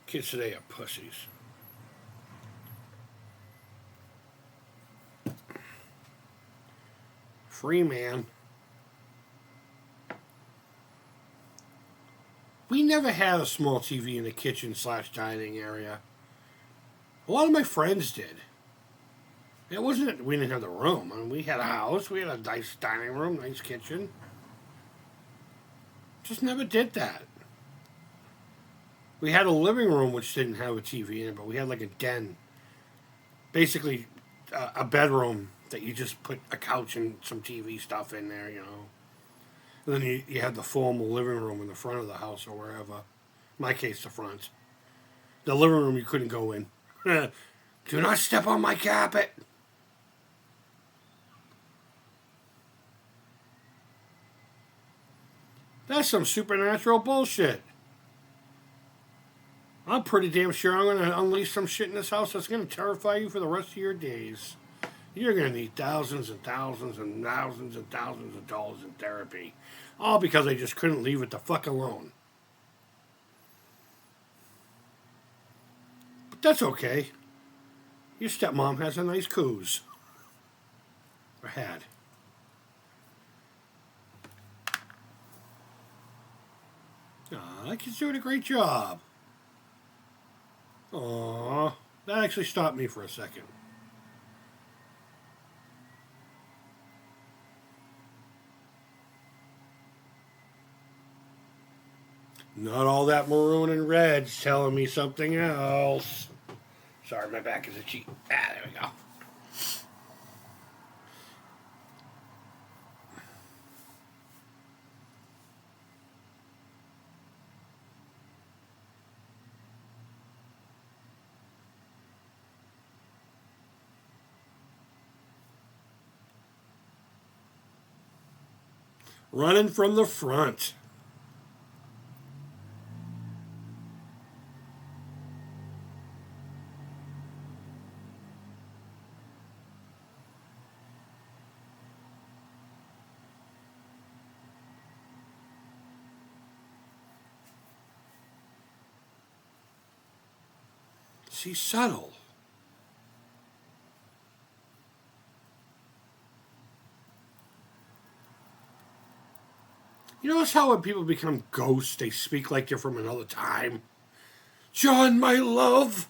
Kids today are pussies. Free man. We never had a small TV in the kitchen / dining area. A lot of my friends did. It wasn't that we didn't have the room. I mean, we had a house, we had a nice dining room, nice kitchen. Just never did that. We had a living room which didn't have a TV in it, but we had like a den. Basically, a bedroom that you just put a couch and some TV stuff in there, you know. And then you had the formal living room in the front of the house or wherever. In my case, the front. The living room you couldn't go in. Do not step on my carpet. That's some supernatural bullshit. I'm pretty damn sure I'm going to unleash some shit in this house that's going to terrify you for the rest of your days. You're going to need thousands and thousands and thousands and thousands of dollars in therapy. All because I just couldn't leave it the fuck alone. But that's okay. Your stepmom has a nice coos. Or had. Aw, she's doing a great job. Aw, that actually stopped me for a second. Not all that maroon and red's telling me something else. Sorry, my back is itchy. There we go. Running from the front. She's subtle. You notice how when people become ghosts, they speak like they're from another time? John, my love.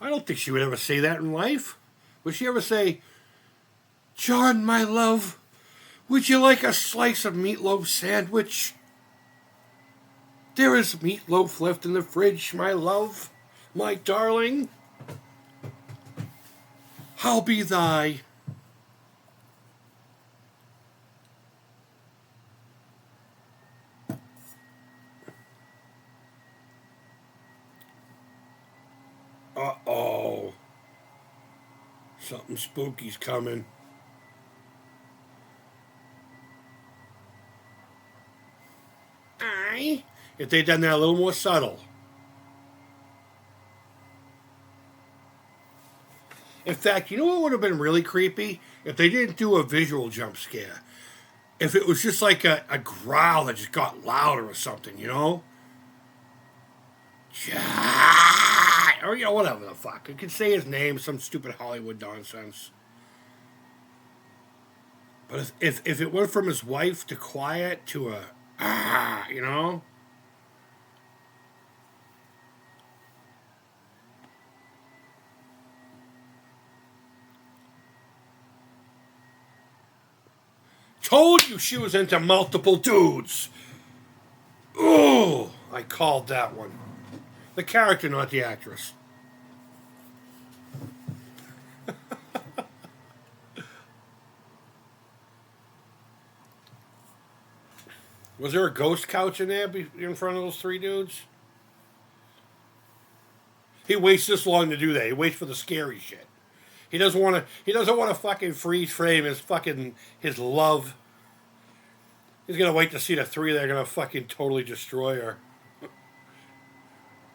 I don't think she would ever say that in life. Would she ever say, John, my love, would you like a slice of meatloaf sandwich? There is meatloaf left in the fridge, my love, my darling. I'll be thy. Uh-oh. Something spooky's coming. Aye. If they'd done that a little more subtle. In fact, you know what would have been really creepy? If they didn't do a visual jump scare. If it was just like a growl that just got louder or something, you know? Or, you know, whatever the fuck. You could say his name, some stupid Hollywood nonsense. But if it went from his wife to quiet to you know? Told you she was into multiple dudes. Ooh, I called that one. The character, not the actress. Was there a ghost couch in there in front of those three dudes? He waits this long to do that. He waits for the scary shit. He doesn't want to. He doesn't want to fucking freeze frame his love. He's gonna wait to see the three that are gonna fucking totally destroy her.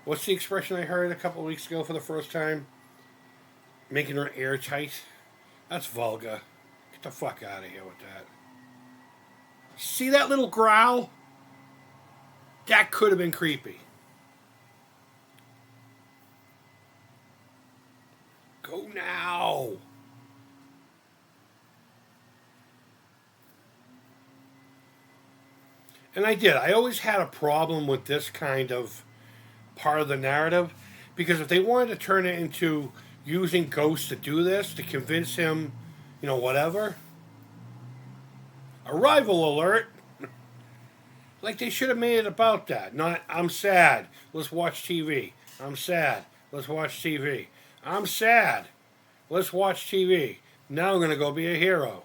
What's the expression I heard a couple of weeks ago for the first time? Making her airtight. That's vulgar. Get the fuck out of here with that. See that little growl? That could have been creepy. Go now. And I did. I always had a problem with this kind of part of the narrative because if they wanted to turn it into using ghosts to do this, to convince him, you know, whatever. Arrival alert. Like they should have made it about that. Not, I'm sad. Let's watch TV. I'm sad. Let's watch TV. I'm sad. Let's watch TV. Now I'm going to go be a hero.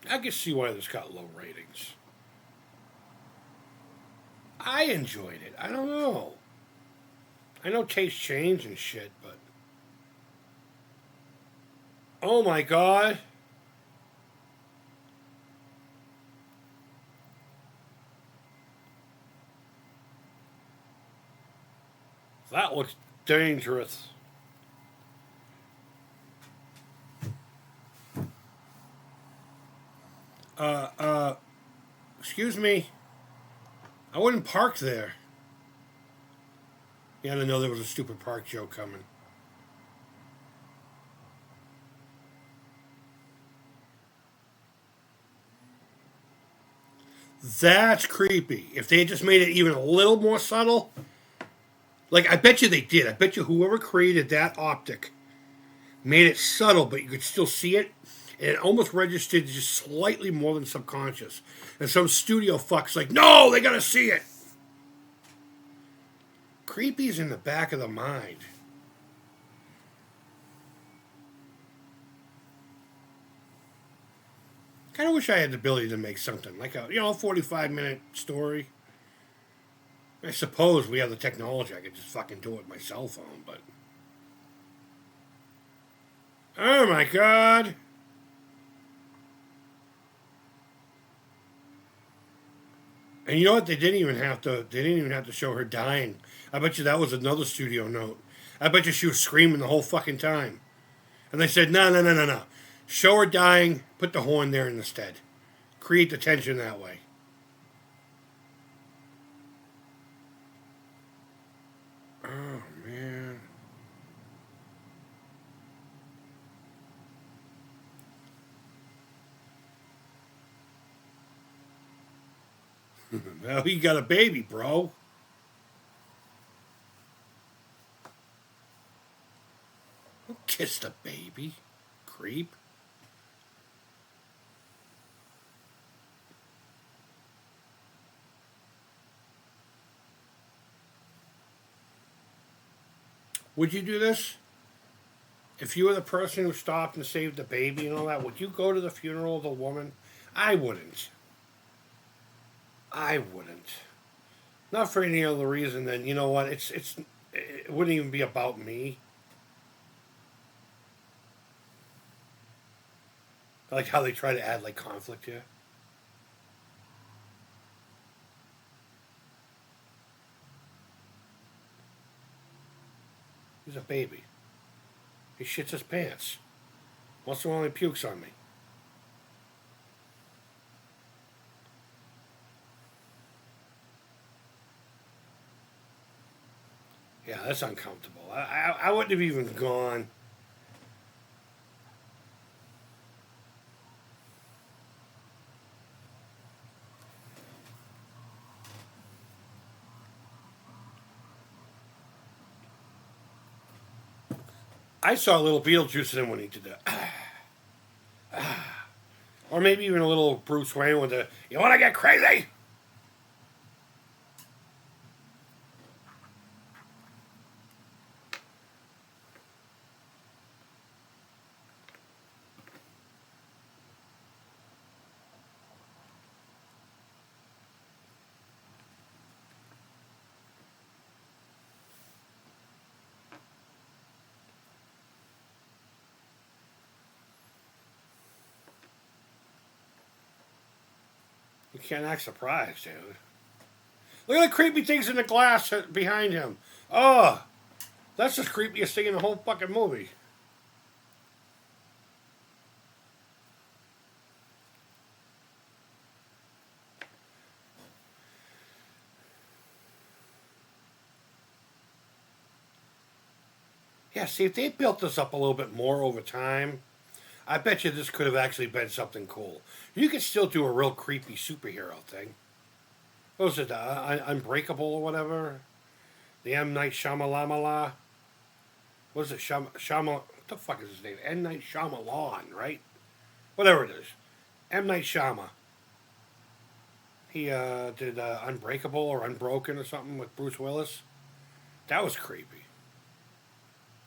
I can see why this got low ratings. I enjoyed it. I don't know. I know tastes change and shit, but... Oh my god. That looks dangerous. Excuse me. I wouldn't park there. Yeah, I didn't know there was a stupid park joke coming. That's creepy. If they had just made it even a little more subtle, like I bet you they did. I bet you whoever created that optic made it subtle, but you could still see it, and it almost registered just slightly more than subconscious. And some studio fuck's like, no, they gotta see it. Creepy's in the back of the mind. Kind of wish I had the ability to make something like a 45-minute story. I suppose we have the technology. I could just fucking do it with my cell phone, but oh my god. And you know what? They didn't even have to. They didn't even have to show her dying. I bet you that was another studio note. I bet you she was screaming the whole fucking time. And they said, no, no, no, no, no. Show her dying. Put the horn there instead. Create the tension that way. Oh man. Well, he got a baby, bro. Don't kiss the baby. Creep. Would you do this? If you were the person who stopped and saved the baby and all that, would you go to the funeral of the woman? I wouldn't. I wouldn't. Not for any other reason than, you know what, it wouldn't even be about me. I like how they try to add like conflict here. He's a baby. He shits his pants. Once in a while he pukes on me. Yeah, that's uncomfortable. I wouldn't have even gone. I saw a little Beetlejuice in him when he did that. Or maybe even a little Bruce Wayne with the, you want to get crazy? You can't act surprised, dude. Look at the creepy things in the glass behind him. Oh, that's the creepiest thing in the whole fucking movie. Yeah, see, if they built this up a little bit more over time, I bet you this could have actually been something cool. You could still do a real creepy superhero thing. What was it, Unbreakable or whatever? The M. Night Shyamalan? What is it, What the fuck is his name? M. Night Shyamalan, right? Whatever it is. M. Night Shyama. He did Unbreakable or Unbroken or something with Bruce Willis. That was creepy.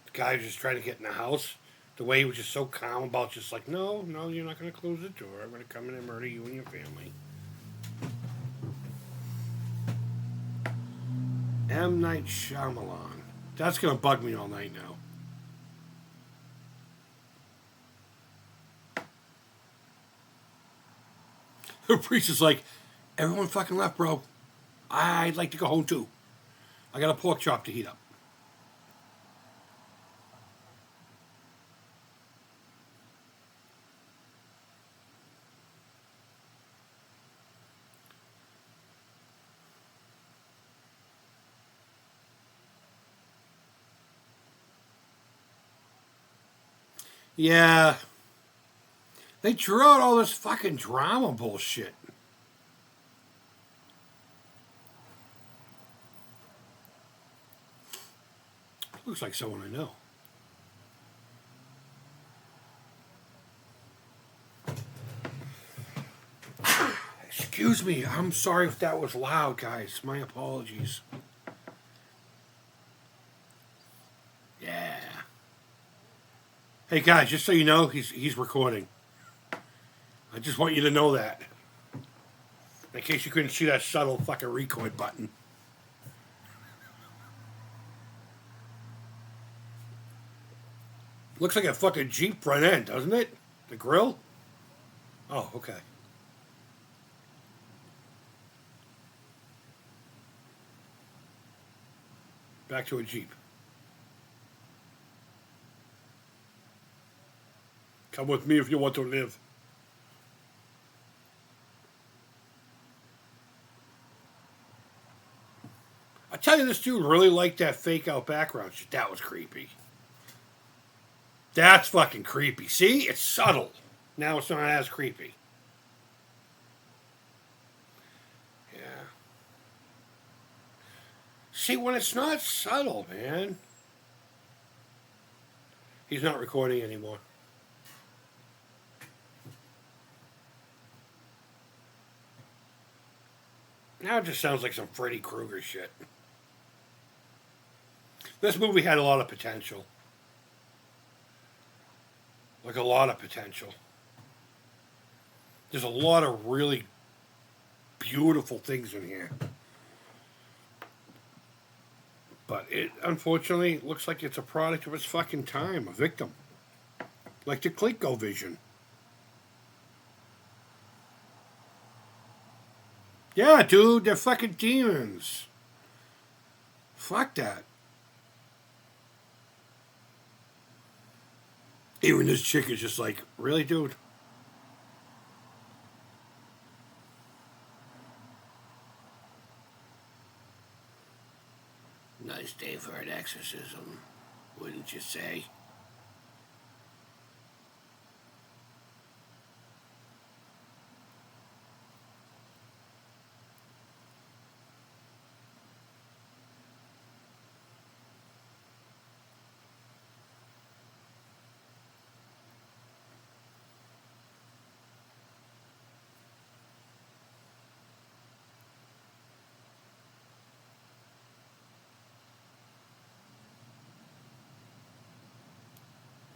The guy was just trying to get in the house. The way he was just so calm about just like, no, no, you're not going to close the door. I'm going to come in and murder you and your family. M. Night Shyamalan. That's going to bug me all night now. The priest is like, everyone fucking left, bro. I'd like to go home too. I got a pork chop to heat up. Yeah. They drew out all this fucking drama bullshit. Looks like someone I know. Excuse me. I'm sorry if that was loud, guys. My apologies. Yeah. Hey guys, just so you know, he's recording. I just want you to know that. In case you couldn't see that subtle fucking record button. Looks like a fucking Jeep front end, doesn't it? The grill? Oh, okay. Back to a Jeep. Come with me if you want to live. I tell you, this dude really liked that fake out background shit. That was creepy. That's fucking creepy. See? It's subtle. Now it's not as creepy. Yeah. See, when it's not subtle, man. He's not recording anymore. Now it just sounds like some Freddy Krueger shit. This movie had a lot of potential. Like a lot of potential. There's a lot of really beautiful things in here. But it, unfortunately, looks like it's a product of its fucking time. A victim. Like the ColecoVision. Yeah, dude, they're fucking demons. Fuck that. Even this chick is just like, really, dude? Nice day for an exorcism, wouldn't you say?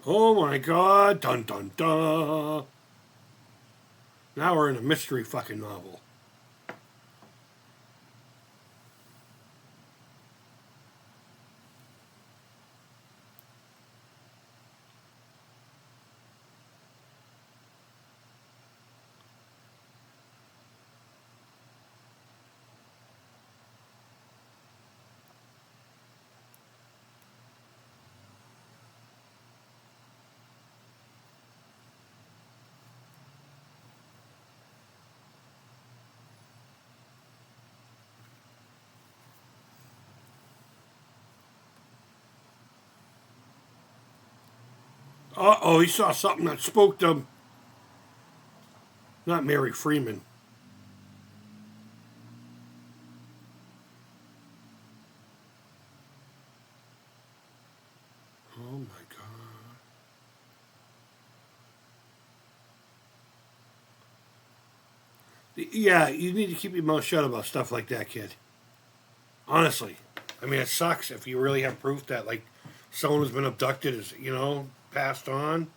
Oh my god, dun dun dun. Now we're in a mystery fucking novel. Uh-oh, he saw something that spooked him. Not Mary Freeman. Oh my god. Yeah, you need to keep your mouth shut about stuff like that, kid. Honestly. I mean, it sucks if you really have proof that, like, someone who's been abducted is, passed on.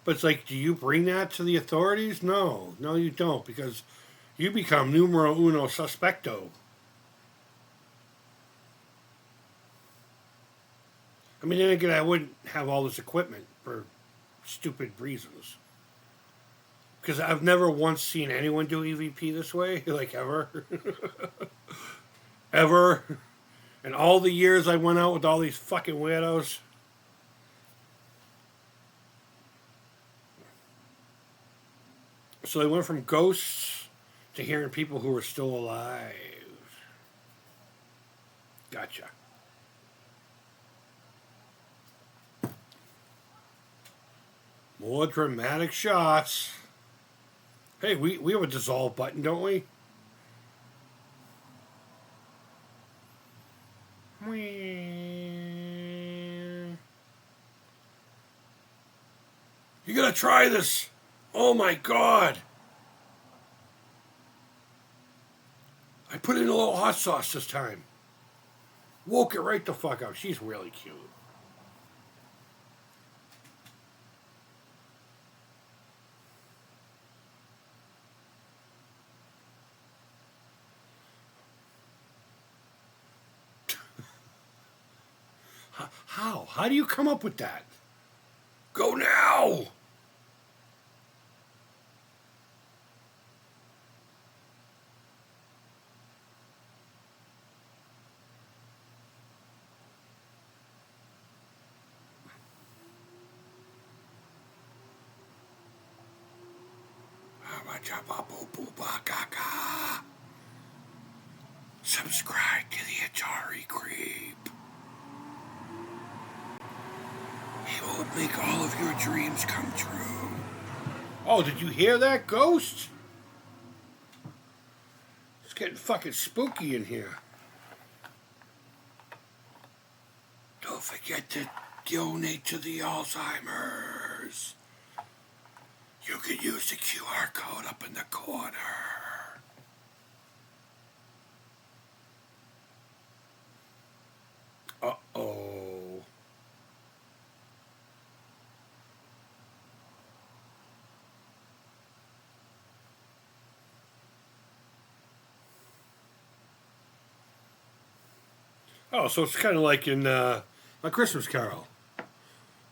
But it's like, do you bring that to the authorities? No. No, you don't, because you become numero uno suspecto. I mean, then again, I wouldn't have all this equipment for stupid reasons. Because I've never once seen anyone do EVP this way, like ever. Ever. And all the years I went out with all these fucking weirdos. So they went from ghosts to hearing people who were still alive. Gotcha. More dramatic shots. Hey, we have a dissolve button, don't we? You gotta try this. Oh my god. I put in a little hot sauce this time. Woke it right the fuck up. She's really cute. How? How do you come up with that? Go now! Subscribe to the Atari Creep. He will make all of your dreams come true. Oh, did you hear that, Ghost? It's getting fucking spooky in here. Don't forget to donate to the Alzheimers. You can use the QR code up in the corner. Uh-oh. Oh, so it's kind of like in A Christmas Carol.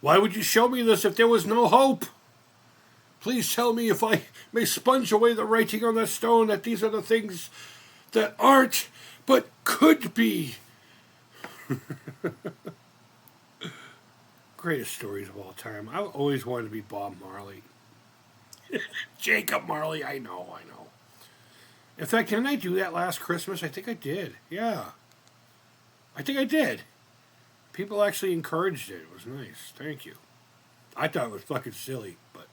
Why would you show me this if there was no hope? Please tell me if I may sponge away the writing on the stone that these are the things that aren't, but could be. Greatest stories of all time. I always wanted to be Bob Marley. Jacob Marley, I know. In fact, didn't I do that last Christmas? I think I did. Yeah. I think I did. People actually encouraged it. It was nice. Thank you. I thought it was fucking silly, but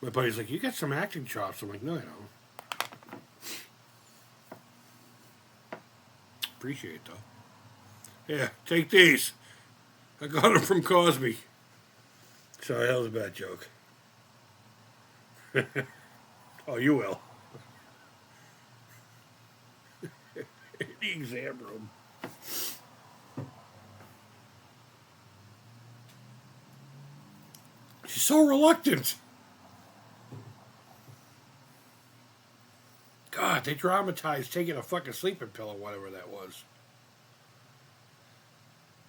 my buddy's like, you got some acting chops. I'm like, no, I don't. Appreciate it, though. Yeah, take these. I got them from Cosby. Sorry, that was a bad joke. Oh, you will. The exam room. She's so reluctant. God, they dramatized taking a fucking sleeping pill or whatever that was.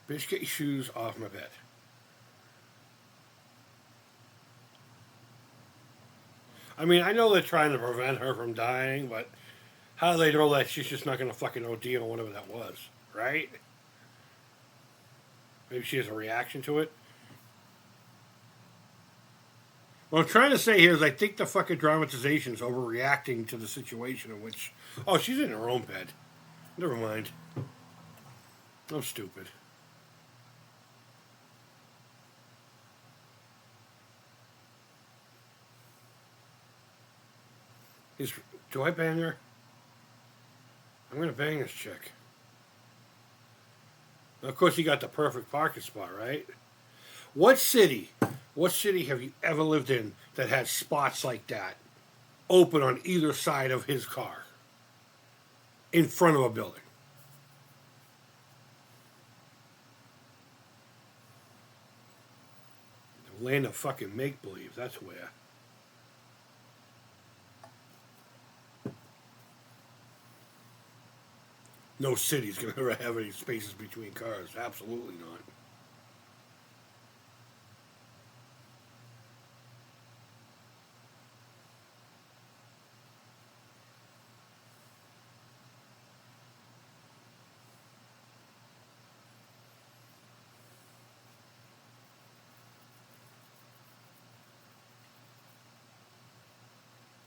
Bitch, get your shoes off my bed. I mean, I know they're trying to prevent her from dying, but how do they know that she's just not going to fucking OD on whatever that was, right? Maybe she has a reaction to it. What I'm trying to say here is I think the fucking dramatization is overreacting to the situation in which... Oh, she's in her own bed. Never mind. I'm stupid. Do I bang her? I'm going to bang this chick. Of course, you got the perfect parking spot, right? What city have you ever lived in that had spots like that open on either side of his car in front of a building? The land of fucking make-believe, that's where. No city's going to have any spaces between cars. Absolutely not.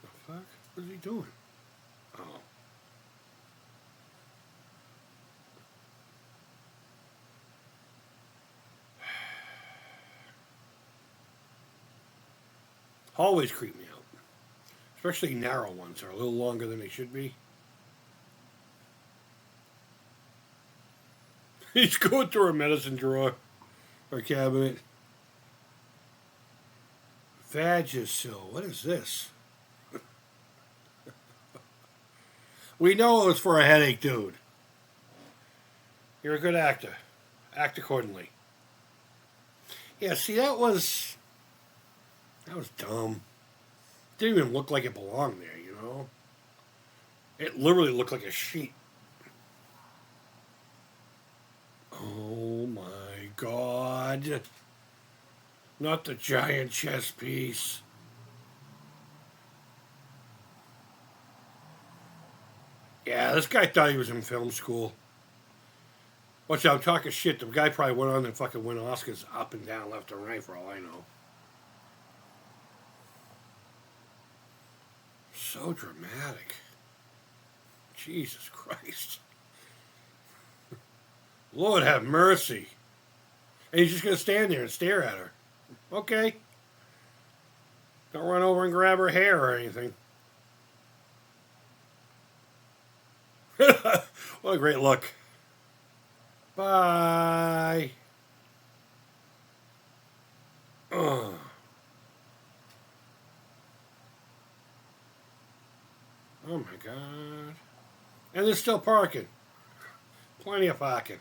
The fuck? What is he doing? Oh. Hallways creep me out. Especially narrow ones are a little longer than they should be. He's going through a medicine drawer or cabinet. Vagisil. What is this? We know it was for a headache, dude. You're a good actor. Act accordingly. Yeah, see, that was dumb. Didn't even look like it belonged there, you know? It literally looked like a sheet. Oh my god. Not the giant chess piece. Yeah, this guy thought he was in film school. Watch out, I'm talking shit. The guy probably went on and fucking win Oscars up and down, left and right, for all I know. So dramatic. Jesus Christ. Lord have mercy. And he's just going to stand there and stare at her. Okay. Don't run over and grab her hair or anything. What a great look. Bye. Ugh. Oh my god. And there's still parking. Plenty of parking.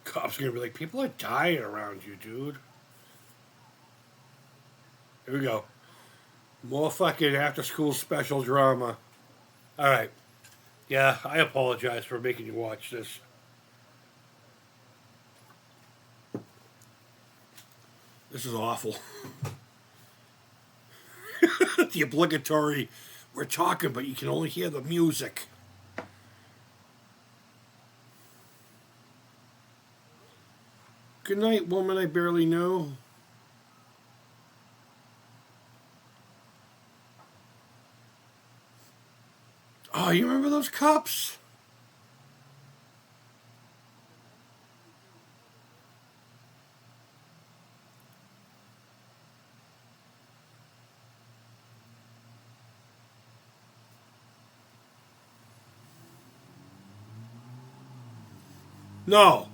Cops are gonna be like, people are dying around you, dude. Here we go. More fucking after school special drama. Alright. Yeah, I apologize for making you watch this. This is awful. The obligatory, we're talking, but you can only hear the music. Good night, woman I barely know. Oh, you remember those cups? No.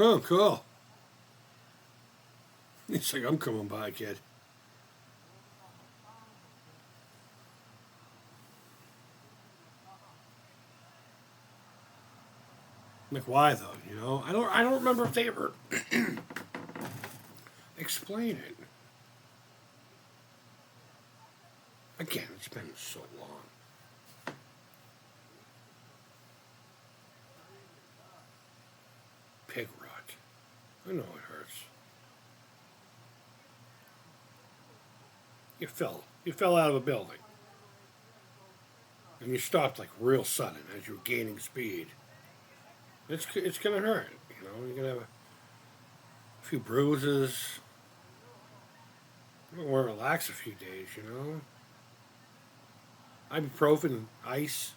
Oh, cool. It's like, I'm coming by, kid. Like, why though? You know, I don't remember if they ever explain it. Again, it's been so long. Pig rot. I know it hurts. You fell out of a building, and you stopped like real sudden as you were gaining speed. It's gonna hurt. You know, you're gonna have a few bruises. You want to relax a few days. You know, ibuprofen, ice.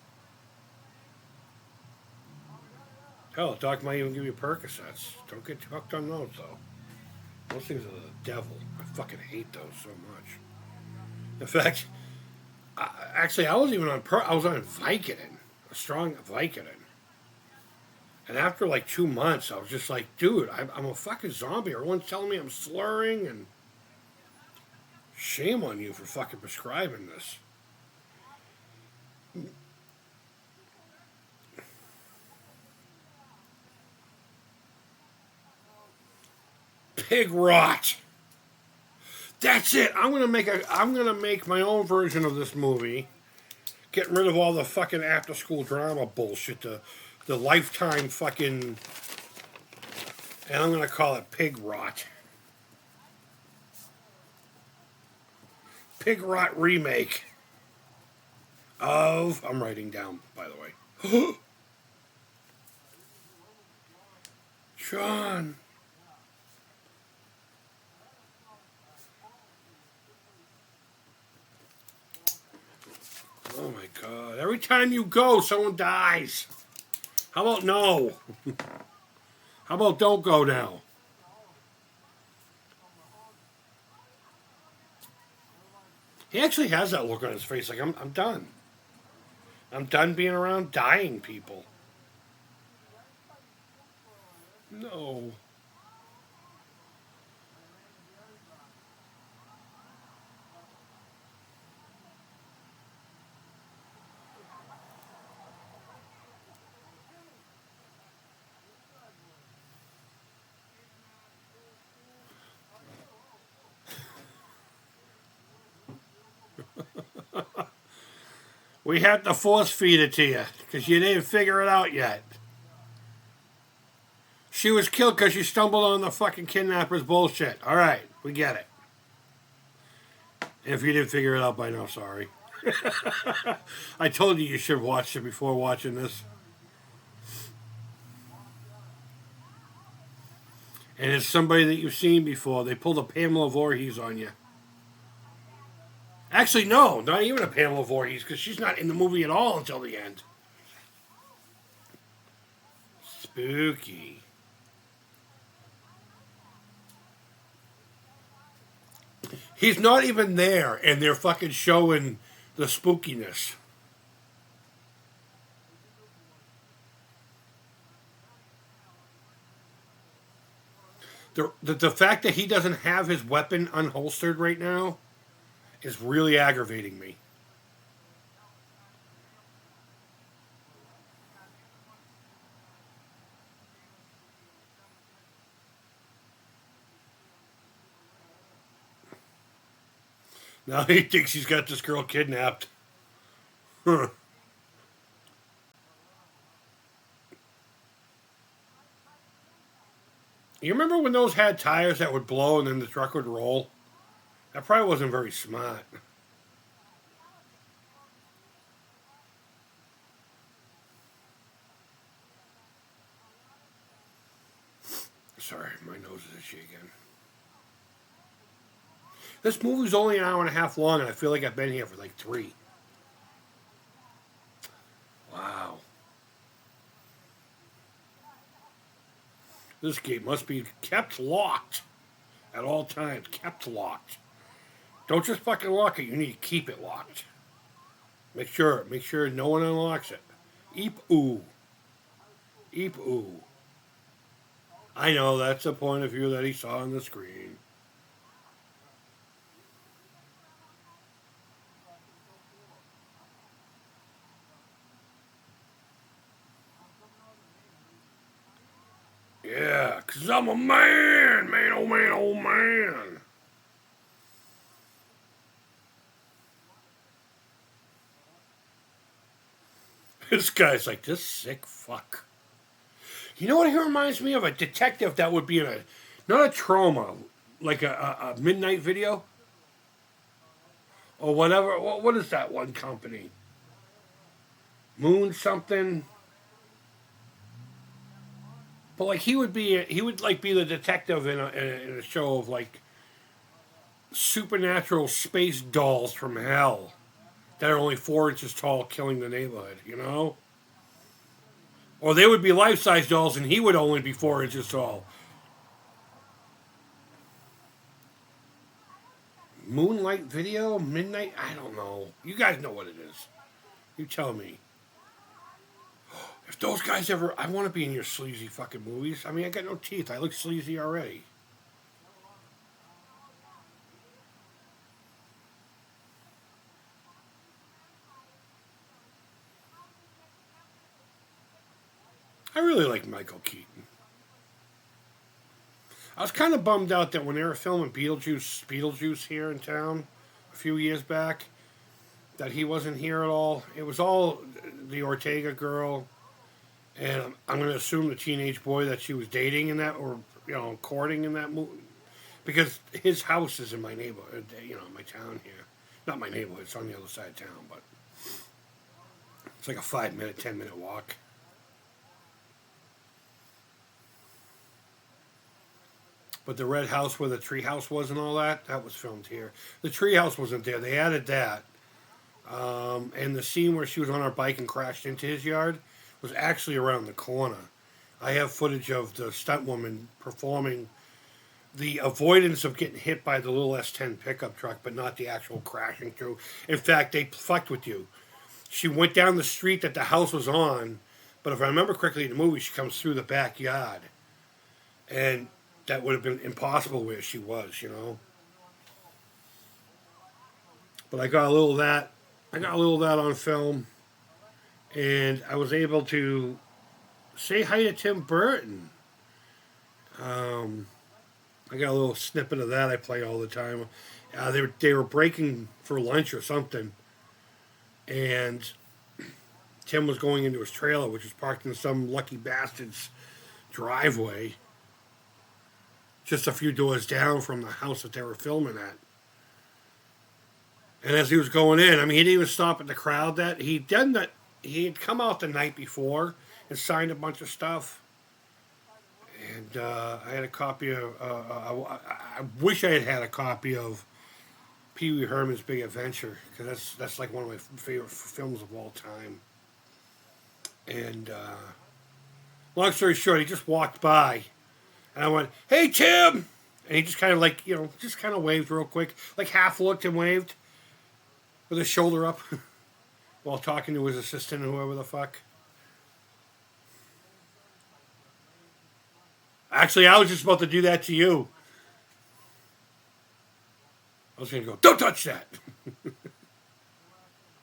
Hell, a doc might even give you Percocets. Don't get hooked on those though. Those things are the devil. I fucking hate those so much. In fact, actually, I was even on I was on Vicodin, a strong Vicodin. And after like 2 months, I was just like, dude, I'm a fucking zombie. Everyone's telling me I'm slurring, and shame on you for fucking prescribing this. Pig rot. That's it. I'm gonna make my own version of this movie, getting rid of all the fucking after school drama bullshit, the lifetime fucking, and I'm gonna call it pig rot. Pig rot remake of, I'm writing down by the way. Sean. Oh my god. Every time you go, someone dies. How about no? How about don't go now? He actually has that look on his face like, I'm done. I'm done being around dying people. No. We had to force feed it to you because you didn't figure it out yet. She was killed because she stumbled on the fucking kidnapper's bullshit. All right, we get it. If you didn't figure it out by now, sorry. I told you should watch it before watching this. And it's somebody that you've seen before. They pulled a Pamela Voorhees on you. Actually, no, not even a Pamela Voorhees, because she's not in the movie at all until the end. Spooky. He's not even there, and they're fucking showing the spookiness. The fact that he doesn't have his weapon unholstered right now is really aggravating me. Now he thinks he's got this girl kidnapped. Huh. You remember when those had tires that would blow and then the truck would roll? That probably wasn't very smart. Sorry, my nose is itchy again. This movie's only an hour and a half long, and I feel like I've been here for like 3. Wow. This gate must be kept locked at all times. Kept locked. Don't just fucking lock it. You need to keep it locked. Make sure no one unlocks it. Eep ooh. Eep ooh. I know that's the point of view that he saw on the screen. Yeah, 'cause I'm a man, man, oh man, oh man. This guy's like, this sick fuck. You know what he reminds me of? A detective that would be in a, not a trauma, like a midnight video or whatever. What is that one company? Moon something. But like he would like be the detective in a show of like supernatural space dolls from hell that are only 4 inches tall, killing the neighborhood. You know, or they would be life-size dolls, and he would only be 4 inches tall. Moonlight Video, Midnight. I don't know. You guys know what it is. You tell me. If those guys ever, I want to be in your sleazy fucking movies. I mean, I got no teeth. I look sleazy already. I really like Michael Keaton. I was kind of bummed out that when they were filming Beetlejuice here in town a few years back, that he wasn't here at all. It was all the Ortega girl, and I'm going to assume the teenage boy that she was dating in that, or courting in that movie, because his house is in my neighborhood, my town here. Not my neighborhood; it's on the other side of town, but it's like a 5-minute, 10-minute walk. But the red house where the tree house was and all that, that was filmed here. The tree house wasn't there. They added that. And the scene where she was on her bike and crashed into his yard was actually around the corner. I have footage of the stunt woman performing the avoidance of getting hit by the little S10 pickup truck, but not the actual crashing through. In fact, they fucked with you. She went down the street that the house was on, but if I remember correctly in the movie, she comes through the backyard. And that would have been impossible where she was. But I got a little of that. I got a little of that on film, and I was able to say hi to Tim Burton. Um, I got a little snippet of that I play all the time. They were breaking for lunch or something, And Tim was going into his trailer, which was parked in some lucky bastard's driveway, just a few doors down from the house that they were filming at. And as he was going in, I mean, he didn't even stop at the crowd. That he done that. He had come out the night before and signed a bunch of stuff. And I had a copy of. I wish I had had a copy of Pee Wee Herman's Big Adventure, because that's like one of my favorite films of all time. And long story short, he just walked by, and I went, "Hey, Tim," and he just kind of like just kind of waved real quick, like half looked and waved with his shoulder up while talking to his assistant or whoever the fuck. Actually, I was just about to do that to you. I was going to go, "Don't touch that."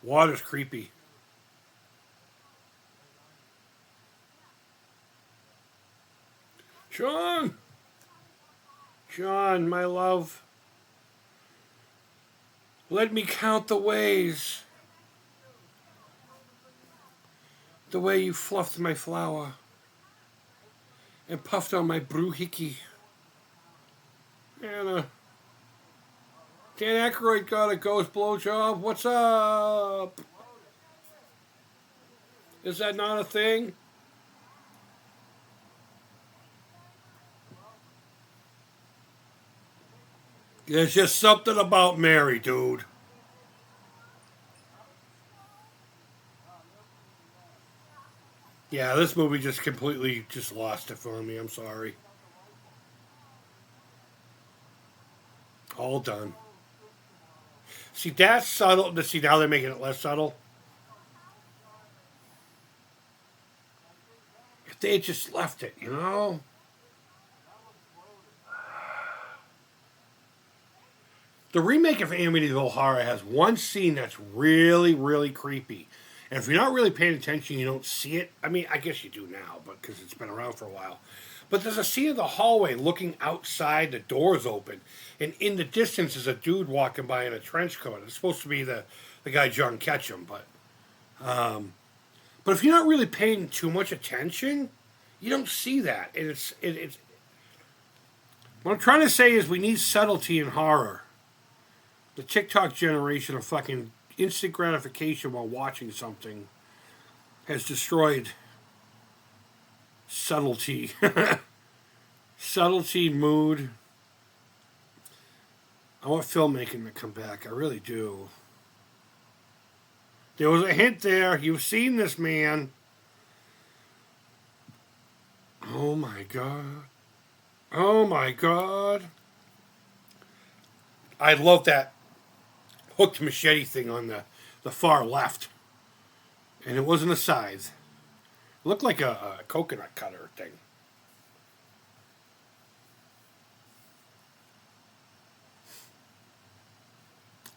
Water's creepy. Sean! Sean, my love. Let me count the ways. The way you fluffed my flower and puffed on my brewhickey. And Dan Aykroyd got a ghost blowjob. What's up? Is that not a thing? There's just something about Mary, dude. Yeah, this movie just completely just lost it for me. I'm sorry. All done. See, that's subtle. See, now they're making it less subtle. If they had just left it, The remake of Amityville Horror has one scene that's really, really creepy. And if you're not really paying attention, you don't see it. I mean, I guess you do now, but because it's been around for a while. But there's a scene of the hallway looking outside, the door's open, and in the distance is a dude walking by in a trench coat. It's supposed to be the guy John Ketchum, but if you're not really paying too much attention, you don't see that. And it's what I'm trying to say is we need subtlety in horror. The TikTok generation of fucking instant gratification while watching something has destroyed subtlety. Subtlety, mood. I want filmmaking to come back. I really do. There was a hint there. You've seen this man. Oh my god. Oh my god. I love that hooked machete thing on the far left. And it wasn't a scythe. It looked like a coconut cutter thing.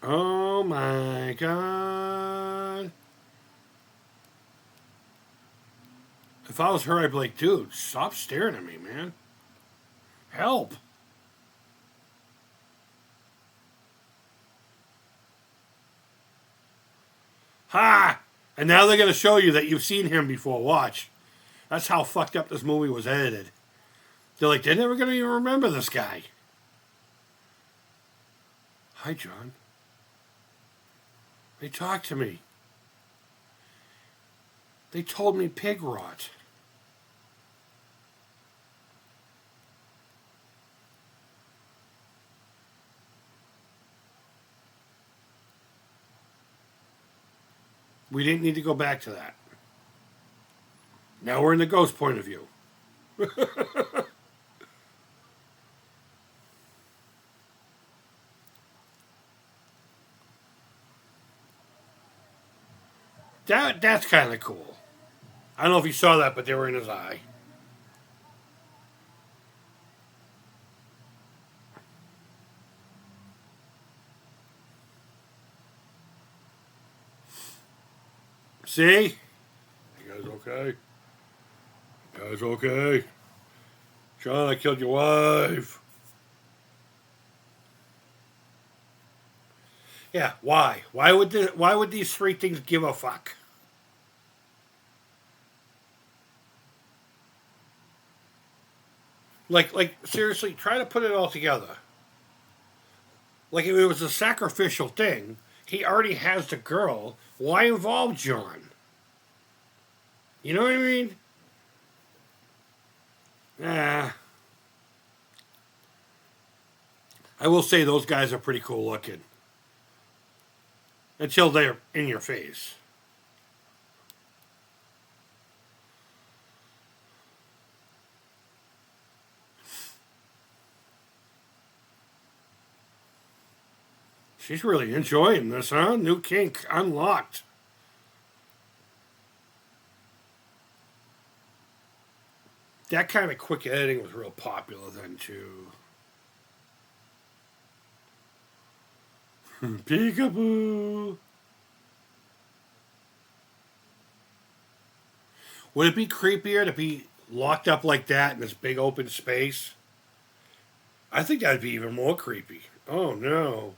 Oh my god. If I was her, I'd be like, dude, stop staring at me, man. Help. Ha! And now they're going to show you that you've seen him before. Watch. That's how fucked up this movie was edited. They're like, they're never going to even remember this guy. Hi, John. They talked to me. They told me pig rot. We didn't need to go back to that. Now we're in the ghost point of view. That's kind of cool. I don't know if you saw that, but they were in his eye. See? You guys okay? You guys okay? John, I killed your wife. Yeah, why? Why would these three things give a fuck? Like seriously, try to put it all together. Like if it was a sacrificial thing, he already has the girl. Why involve John? You know what I mean? Ah, I will say those guys are pretty cool looking until they're in your face. She's really enjoying this, huh? New kink unlocked. That kind of quick editing was real popular then too. Peekaboo. Would it be creepier to be locked up like that in this big open space? I think that'd be even more creepy. Oh no.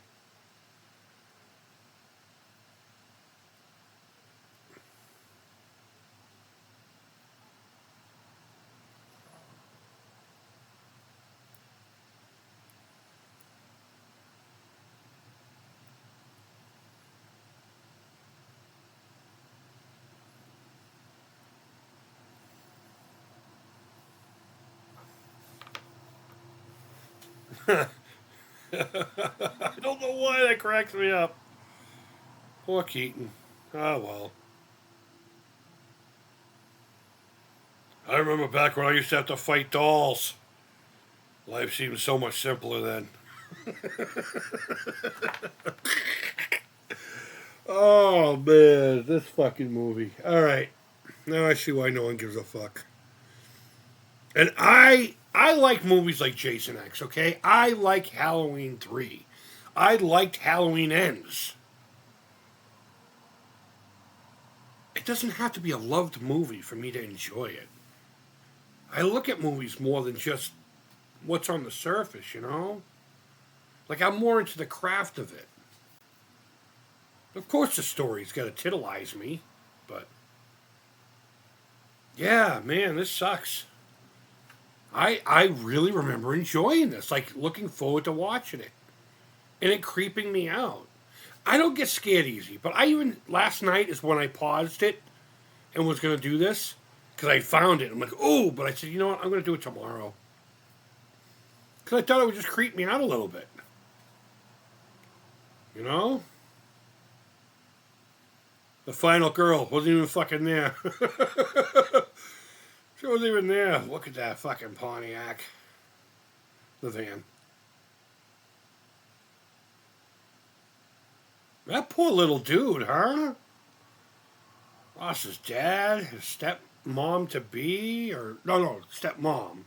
I don't know why that cracks me up. Poor Keaton. Oh well. I remember back when I used to have to fight dolls. Life seemed so much simpler then. Oh man, this fucking movie. Alright. Now I see why no one gives a fuck. And I like movies like Jason X, okay? I like Halloween 3. I liked Halloween Ends. It doesn't have to be a loved movie for me to enjoy it. I look at movies more than just what's on the surface, you know? Like I'm more into the craft of it. Of course the story's gotta titilize me, but yeah, man, this sucks. I really remember enjoying this, like looking forward to watching it. And it creeping me out. I don't get scared easy, but I even last night is when I paused it and was gonna do this because I found it. I'm like, oh, but I said, you know what? I'm gonna do it tomorrow because I thought it would just creep me out a little bit. You know, the final girl wasn't even fucking there. She wasn't even there. Look at that fucking Pontiac, the van. That poor little dude, huh? Lost his dad, his stepmom to be, or no, stepmom.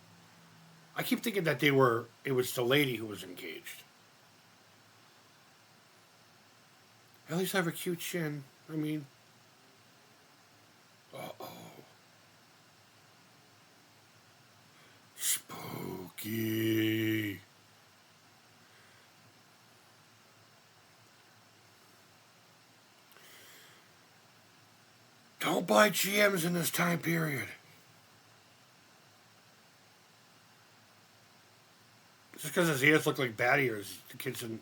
I keep thinking that it was the lady who was engaged. At least have a cute chin. I mean, uh oh. Spooky. Don't buy GMs in this time period. Just because his ears look like bat ears, the kids, in,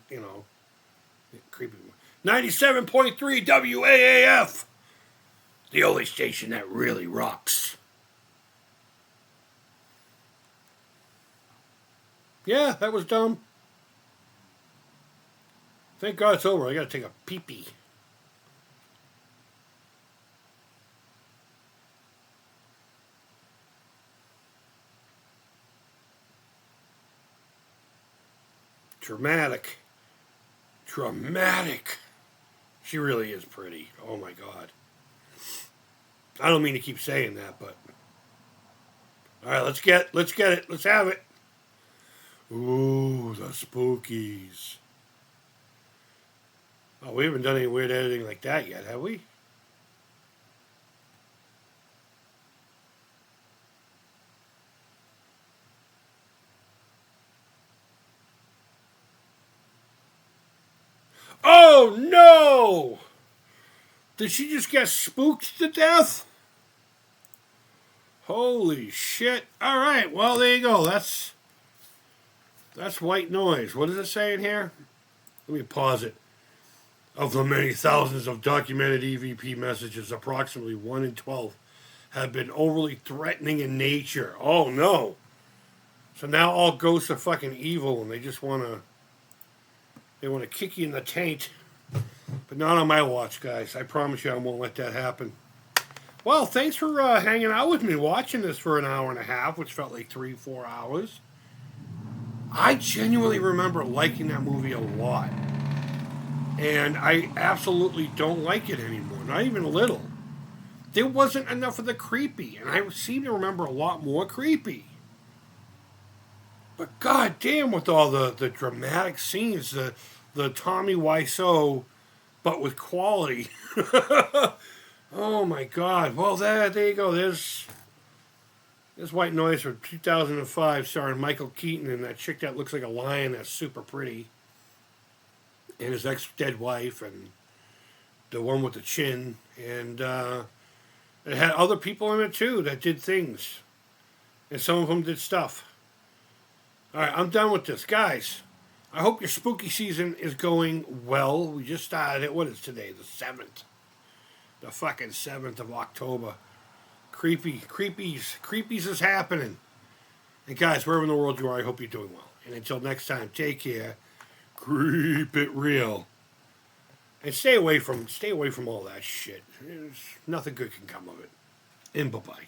creepy. 97.3 WAAF. The only station that really rocks. Yeah, that was dumb. Thank God it's over. I gotta take a pee pee. Dramatic. Dramatic. She really is pretty. Oh my God. I don't mean to keep saying that, but all right, let's get it. Let's have it. Ooh, the spookies. Oh, we haven't done any weird editing like that yet, have we? Oh no! Did she just get spooked to death? Holy shit. Alright, well there you go. That's white noise. What does it say in here? Let me pause it. Of the many thousands of documented EVP messages, approximately 1 in 12 have been overly threatening in nature. Oh no. So now all ghosts are fucking evil and they want to kick you in the taint. But not on my watch, guys. I promise you I won't let that happen. Well, thanks for hanging out with me, watching this for an hour and a half, which felt like 3-4 hours. I genuinely remember liking that movie a lot. And I absolutely don't like it anymore, not even a little. There wasn't enough of the creepy, and I seem to remember a lot more creepy. But goddamn, with all the dramatic scenes, the Tommy Wiseau, but with quality. Oh my god. Well, there you go. There's White Noise from 2005, starring Michael Keaton and that chick that looks like a lion that's super pretty. And his ex-dead wife, and the one with the chin. And it had other people in it too that did things. And some of them did stuff. Alright, I'm done with this. Guys, I hope your spooky season is going well. We just started it. What is today? The 7th. The fucking 7th of October. Creepies is happening. And guys, wherever in the world you are, I hope you're doing well. And until next time, take care. Creep it real. And stay away from all that shit. Nothing good can come of it. And bye-bye.